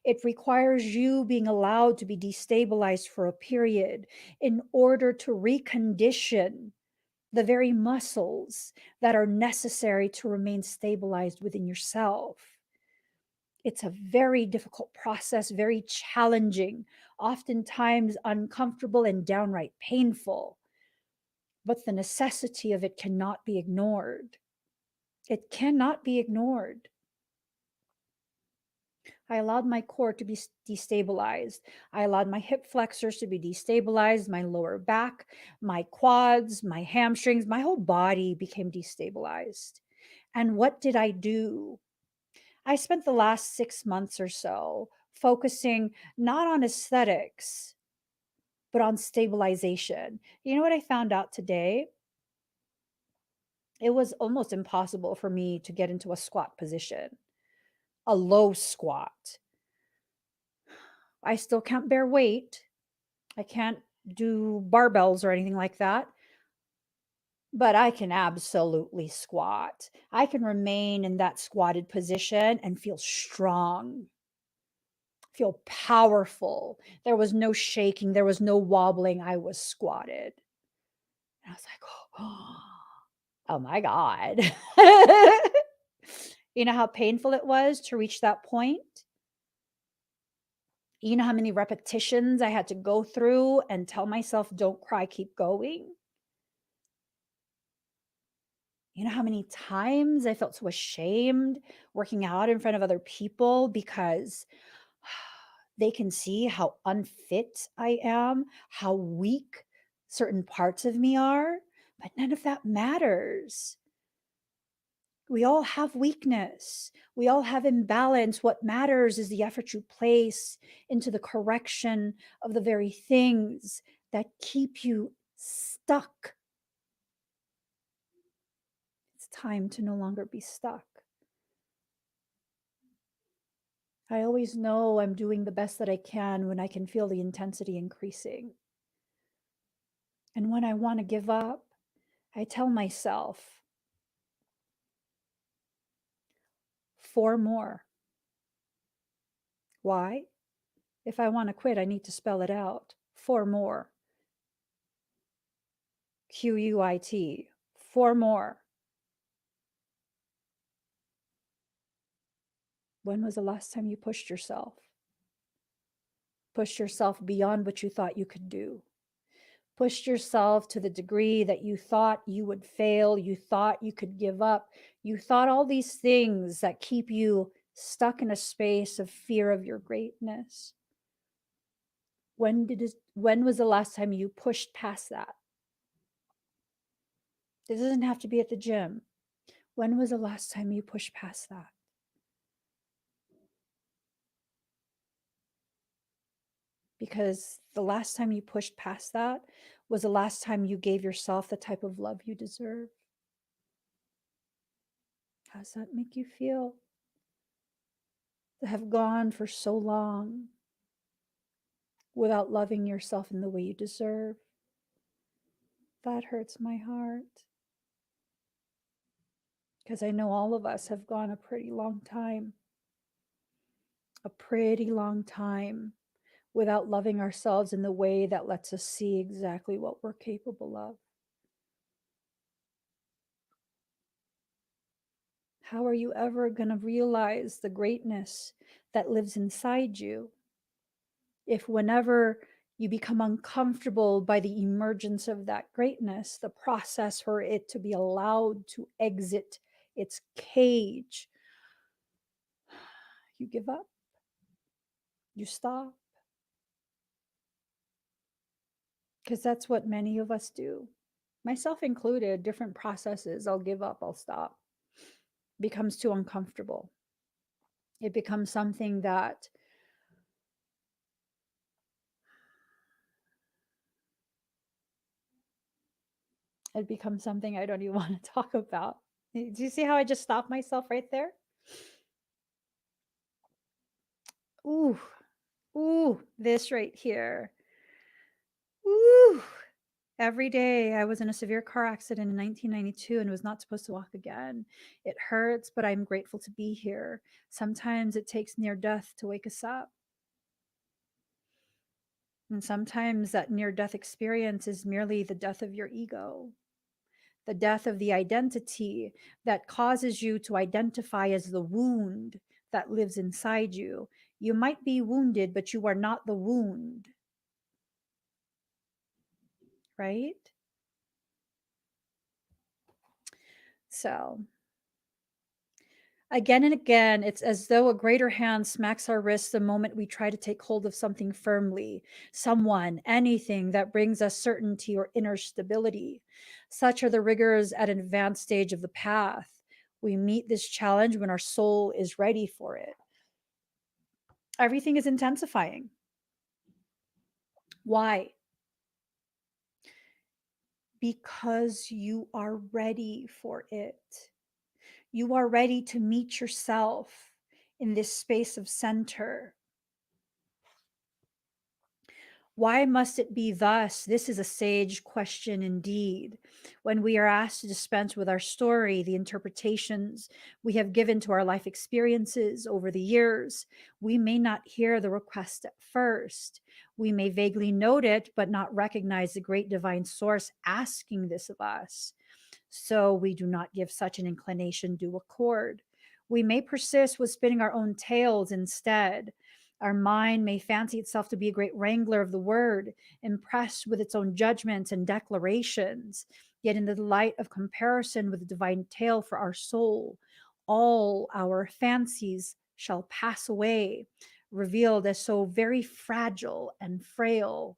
It requires you being allowed to be destabilized for a period in order to recondition the very muscles that are necessary to remain stabilized within yourself. It's a very difficult process, very challenging, oftentimes uncomfortable and downright painful. But the necessity of it cannot be ignored. It cannot be ignored. I allowed my core to be destabilized. I allowed my hip flexors to be destabilized, my lower back, my quads, my hamstrings, my whole body became destabilized. And what did I do? I spent the last 6 months or so focusing not on aesthetics, but on stabilization. You know what I found out today? It was almost impossible for me to get into a squat position, a low squat. I still can't bear weight. I can't do barbells or anything like that, but I can absolutely squat. I can remain in that squatted position and feel strong, feel powerful. There was no shaking, there was no wobbling. I was squatted. And I was like, oh my God. You know how painful it was to reach that point? You know how many repetitions I had to go through and tell myself, don't cry, keep going? You know how many times I felt so ashamed working out in front of other people because they can see how unfit I am, how weak certain parts of me are, but none of that matters. We all have weakness. We all have imbalance. What matters is the effort you place into the correction of the very things that keep you stuck. It's time to no longer be stuck. I always know I'm doing the best that I can when I can feel the intensity increasing. And when I want to give up, I tell myself, 4 more. Why? If I want to quit, I need to spell it out. 4 more. QUIT. 4 more. When was the last time you pushed yourself? Pushed yourself beyond what you thought you could do. Pushed yourself to the degree that you thought you would fail, you thought you could give up, you thought all these things that keep you stuck in a space of fear of your greatness. When was the last time you pushed past that? It doesn't have to be at the gym. When was the last time you pushed past that? Because the last time you pushed past that was the last time you gave yourself the type of love you deserve. How does that make you feel? To have gone for so long without loving yourself in the way you deserve. That hurts my heart. Because I know all of us have gone a pretty long time without loving ourselves in the way that lets us see exactly what we're capable of. How are you ever going to realize the greatness that lives inside you if whenever you become uncomfortable by the emergence of that greatness, the process for it to be allowed to exit its cage, you give up, you stop? Because that's what many of us do, myself included. Different processes, I'll give up, I'll stop. It becomes too uncomfortable. It becomes something that I don't even want to talk about. Do you see how I just stopped myself right there? Ooh, ooh, this right here. Ooh. Every day I was in a severe car accident in 1992 and was not supposed to walk again. It hurts, but I'm grateful to be here. Sometimes it takes near death to wake us up. And sometimes that near death experience is merely the death of your ego, the death of the identity that causes you to identify as the wound that lives inside you. You might be wounded, but you are not the wound, right? So, again and again, it's as though a greater hand smacks our wrists the moment we try to take hold of something firmly, someone, anything that brings us certainty or inner stability. Such are the rigors at an advanced stage of the path. We meet this challenge when our soul is ready for it. Everything is intensifying. Why? Because you are ready for it. You are ready to meet yourself in this space of center. Why must it be thus? This is a sage question indeed. When we are asked to dispense with our story, the interpretations we have given to our life experiences over the years, we may not hear the request at first. We may vaguely note it, but not recognize the great divine source asking this of us. So we do not give such an inclination due accord. We may persist with spinning our own tales instead. Our mind may fancy itself to be a great wrangler of the word, impressed with its own judgments and declarations. Yet, in the light of comparison with the divine tale for our soul, all our fancies shall pass away, revealed as so very fragile and frail,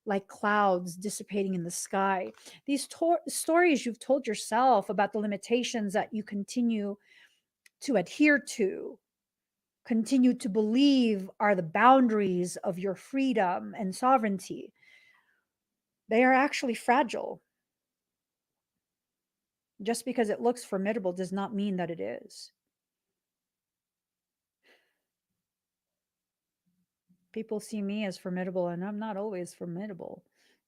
like clouds dissipating in the sky. These stories you've told yourself about the limitations that you continue to adhere to, continue to believe are the boundaries of your freedom and sovereignty, they are actually fragile. Just because it looks formidable does not mean that it is. People see me as formidable, and I'm not always formidable.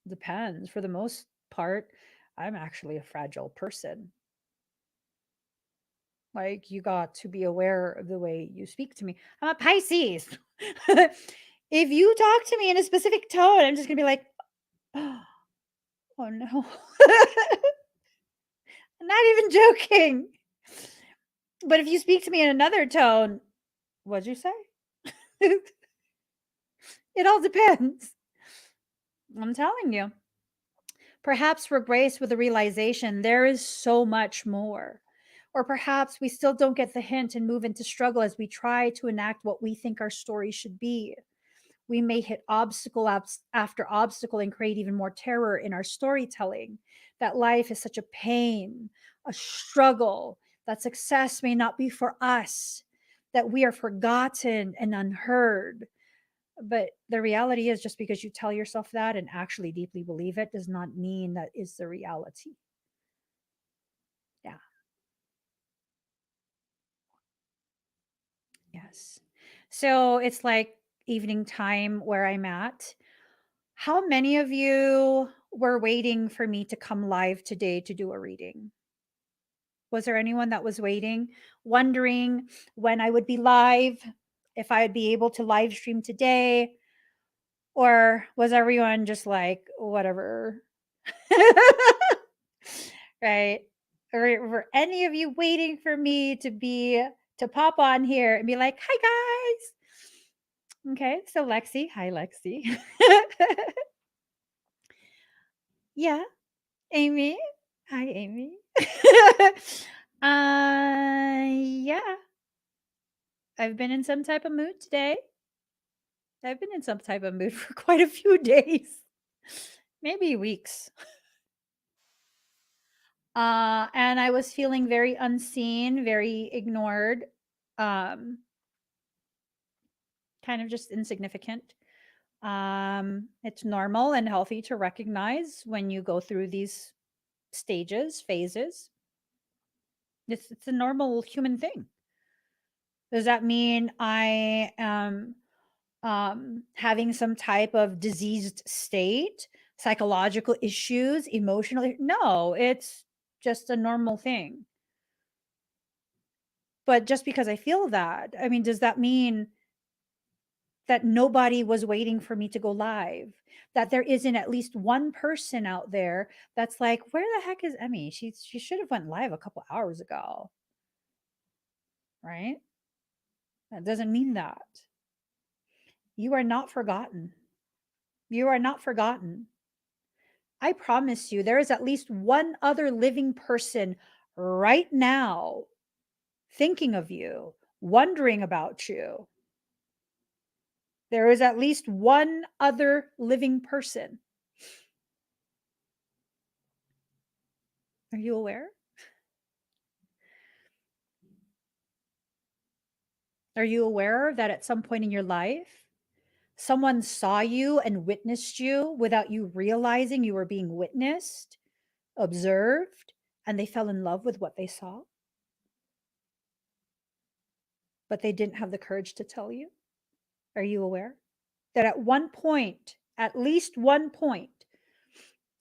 Depends. For the most part, I'm actually a fragile person. Like, you got to be aware of the way you speak to me. I'm a Pisces. If you talk to me in a specific tone, I'm just going to be like, oh no. I'm not even joking. But if you speak to me in another tone, what'd you say? It all depends. I'm telling you. Perhaps we're graced with the realization there is so much more. Or perhaps we still don't get the hint and move into struggle as we try to enact what we think our story should be. We may hit obstacle after obstacle and create even more terror in our storytelling. That life is such a pain, a struggle, that success may not be for us, that we are forgotten and unheard. But the reality is, just because you tell yourself that and actually deeply believe it does not mean that is the reality. Yeah. Yes. So it's like evening time where I'm at. How many of you were waiting for me to come live today to do a reading? Was there anyone that was waiting, wondering when I would be live, if I'd be able to live stream today? Or was everyone just like, whatever? Right? Or were any of you waiting for me to pop on here and be like, hi guys? Okay, so Lexi, hi Lexi. Yeah, Amy. Hi, Amy. Yeah, I've been in some type of mood today. I've been in some type of mood for quite a few days, maybe weeks. And I was feeling very unseen, very ignored, um, kind of just insignificant. It's normal and healthy to recognize when you go through these stages, phases. It's a normal human thing. Does that mean I am having some type of diseased state, psychological issues, emotional? No, it's just a normal thing. But just because I feel that, I mean, does that mean that nobody was waiting for me to go live? That there isn't at least one person out there that's like, where the heck is Emmy? She should have went live a couple hours ago, right? That doesn't mean that. You are not forgotten. You are not forgotten. I promise you, there is at least one other living person right now thinking of you, wondering about you. There is at least one other living person. Are you aware? Are you aware that at some point in your life, someone saw you and witnessed you without you realizing you were being witnessed, observed, and they fell in love with what they saw? But they didn't have the courage to tell you? Are you aware that at one point, at least one point,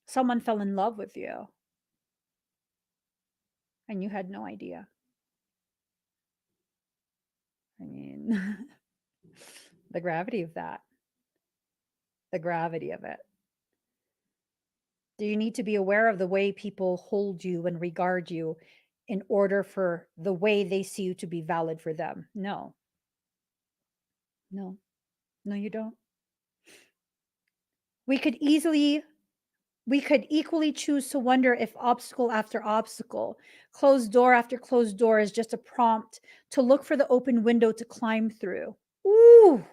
someone fell in love with you and you had no idea? I mean, the gravity of that, the gravity of it. Do you need to be aware of the way people hold you and regard you in order for the way they see you to be valid for them? No, no, no, you don't. We could easily, we could equally choose to wonder if obstacle after obstacle, closed door after closed door is just a prompt to look for the open window to climb through. Ooh,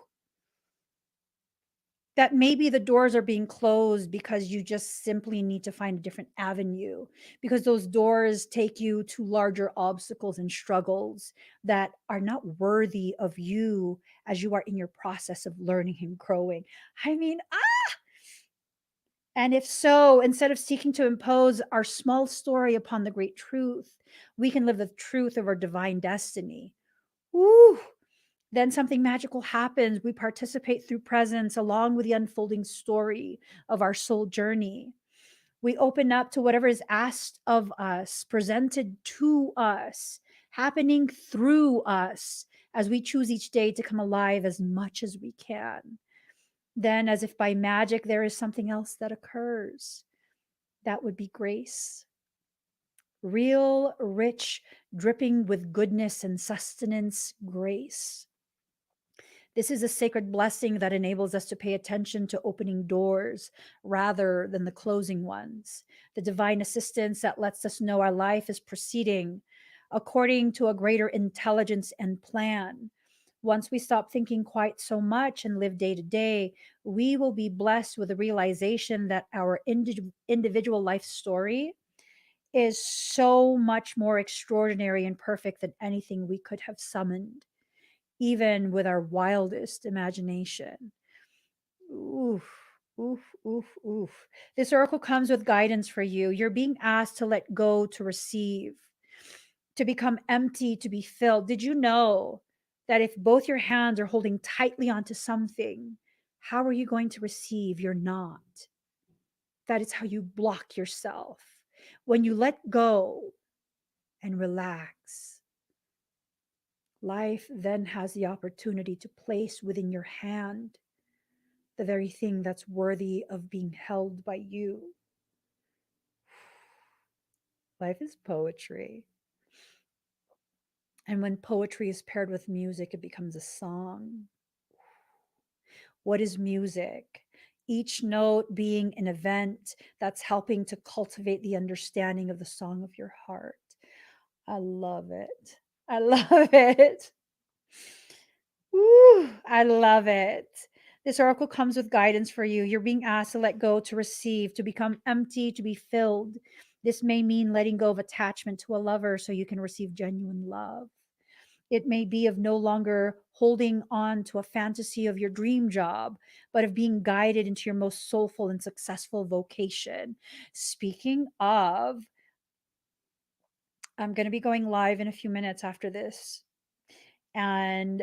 that maybe the doors are being closed because you just simply need to find a different avenue, because those doors take you to larger obstacles and struggles that are not worthy of you as you are in your process of learning and growing. I mean, and if so, instead of seeking to impose our small story upon the great truth, we can live the truth of our divine destiny. Ooh, then something magical happens. We participate through presence along with the unfolding story of our soul journey. We open up to whatever is asked of us, presented to us, happening through us as we choose each day to come alive as much as we can. Then, as if by magic, there is something else that occurs. That would be grace. Real, rich, dripping with goodness and sustenance grace. This is a sacred blessing that enables us to pay attention to opening doors rather than the closing ones. The divine assistance that lets us know our life is proceeding according to a greater intelligence and plan. Once we stop thinking quite so much and live day to day, we will be blessed with the realization that our individual life story is so much more extraordinary and perfect than anything we could have summoned, even with our wildest imagination. Oof, oof, oof, oof. This oracle comes with guidance for you. You're being asked to let go, to receive, to become empty, to be filled. Did you know that if both your hands are holding tightly onto something, how are you going to receive? You're not. That is how you block yourself. When you let go and relax, life then has the opportunity to place within your hand the very thing that's worthy of being held by you. Life is poetry. And when poetry is paired with music, it becomes a song. What is music? Each note being an event that's helping to cultivate the understanding of the song of your heart. I love it. I love it. Woo, I love it. This oracle comes with guidance for you. You're being asked to let go, to receive, to become empty, to be filled. This may mean letting go of attachment to a lover so you can receive genuine love. It may be of no longer holding on to a fantasy of your dream job, but of being guided into your most soulful and successful vocation. Speaking of, I'm going to be going live in a few minutes after this. And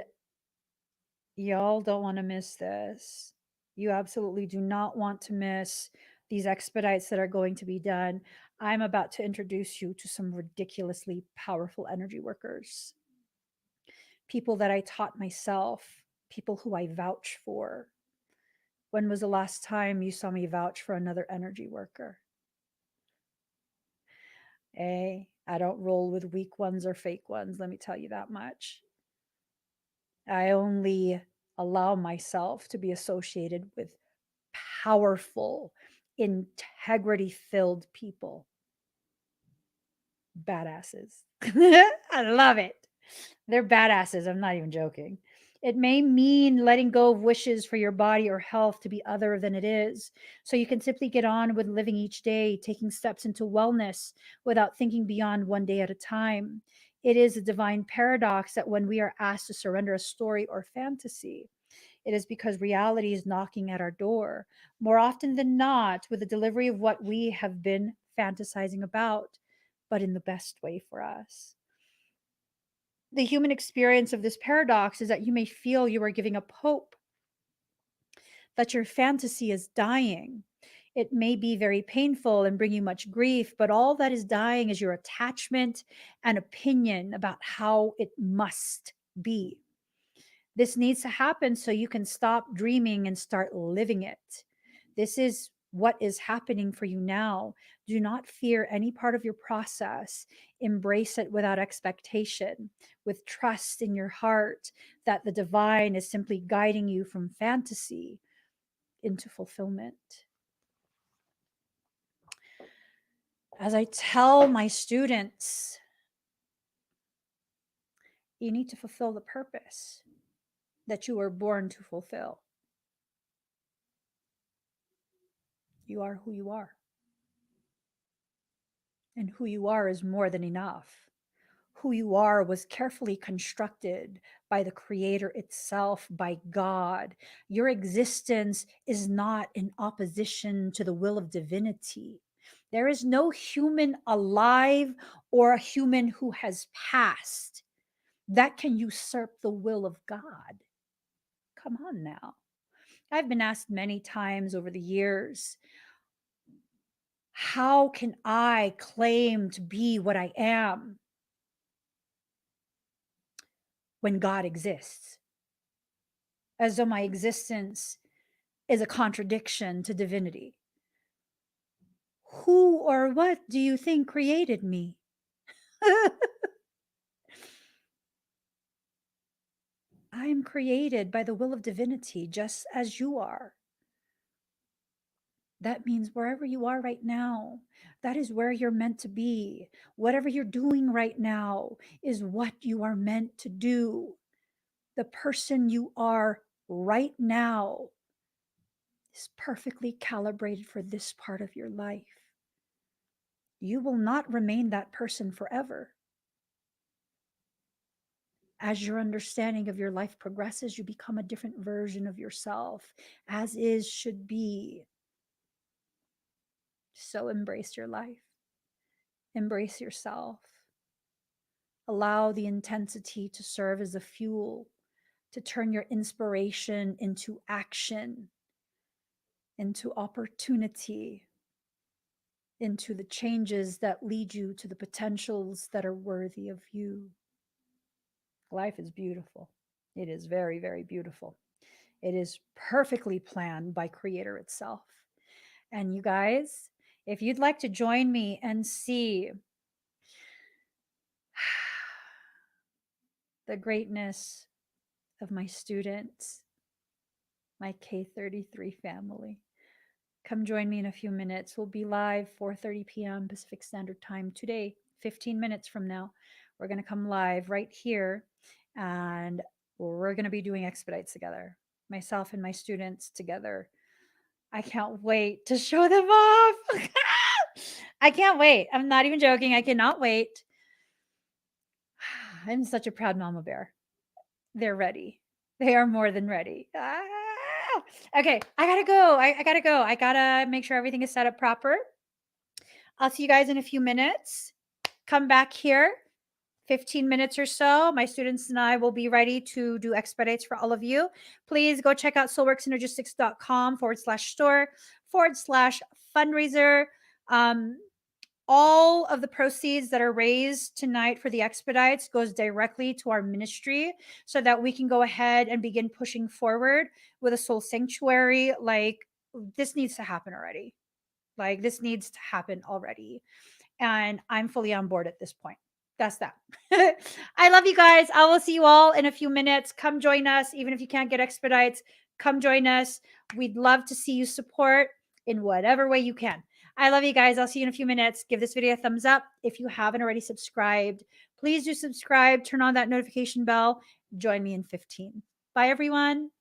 y'all don't want to miss this. You absolutely do not want to miss these expedites that are going to be done. I'm about to introduce you to some ridiculously powerful energy workers, people that I taught myself, people who I vouch for. When was the last time you saw me vouch for another energy worker? I don't roll with weak ones or fake ones, let me tell you that much. I only allow myself to be associated with powerful, integrity filled people. Badasses. I love it. They're badasses. I'm not even joking. It may mean letting go of wishes for your body or health to be other than it is. So you can simply get on with living each day, taking steps into wellness without thinking beyond one day at a time. It is a divine paradox that when we are asked to surrender a story or fantasy, it is because reality is knocking at our door, more often than not, with the delivery of what we have been fantasizing about, but in the best way for us. The human experience of this paradox is that you may feel you are giving up hope, that your fantasy is dying. It may be very painful and bring you much grief, but all that is dying is your attachment and opinion about how it must be. This needs to happen so you can stop dreaming and start living it. This is what is happening for you now. Do not fear any part of your process. Embrace it without expectation, with trust in your heart that the divine is simply guiding you from fantasy into fulfillment. As I tell my students, you need to fulfill the purpose that you were born to fulfill. You are who you are. And who you are is more than enough. Who you are was carefully constructed by the Creator itself, by God. Your existence is not in opposition to the will of divinity. There is no human alive or a human who has passed that can usurp the will of God. Come on now. I've been asked many times over the years, how can I claim to be what I am when God exists? As though my existence is a contradiction to divinity. Who or what do you think created me? I am created by the will of divinity, just as you are. That means wherever you are right now, that is where you're meant to be. Whatever you're doing right now is what you are meant to do. The person you are right now is perfectly calibrated for this part of your life. You will not remain that person forever. As your understanding of your life progresses, you become a different version of yourself, as is should be. So embrace your life, embrace yourself. Allow the intensity to serve as a fuel to turn your inspiration into action, into opportunity, into the changes that lead you to the potentials that are worthy of you. Life is beautiful. It is very, very beautiful. It is perfectly planned by Creator itself. And you guys, if you'd like to join me and see the greatness of my students, my K33 family, come join me in a few minutes. We'll be live 4:30 p.m. Pacific Standard Time today, 15 minutes from now. We're going to come live right here, and we're going to be doing expedites together, myself and my students together. I can't wait to show them off. I can't wait. I'm not even joking. I cannot wait. I'm such a proud mama bear. They're ready. They are more than ready. Okay, I gotta go. I gotta go. I gotta make sure everything is set up proper. I'll see you guys in a few minutes. Come back here, 15 minutes or so. My students and I will be ready to do expedites for all of you. Please go check out soulworksynergistics.com/store/fundraiser. All of the proceeds that are raised tonight for the expedites goes directly to our ministry so that we can go ahead and begin pushing forward with a soul sanctuary. Like, this needs to happen already. Like, this needs to happen already. And I'm fully on board at this point. That's that. I love you guys. I will see you all in a few minutes. Come join us. Even if you can't get expedites, come join us. We'd love to see you support in whatever way you can. I love you guys. I'll see you in a few minutes. Give this video a thumbs up. If you haven't already subscribed, please do subscribe. Turn on that notification bell. Join me in 15. Bye, everyone.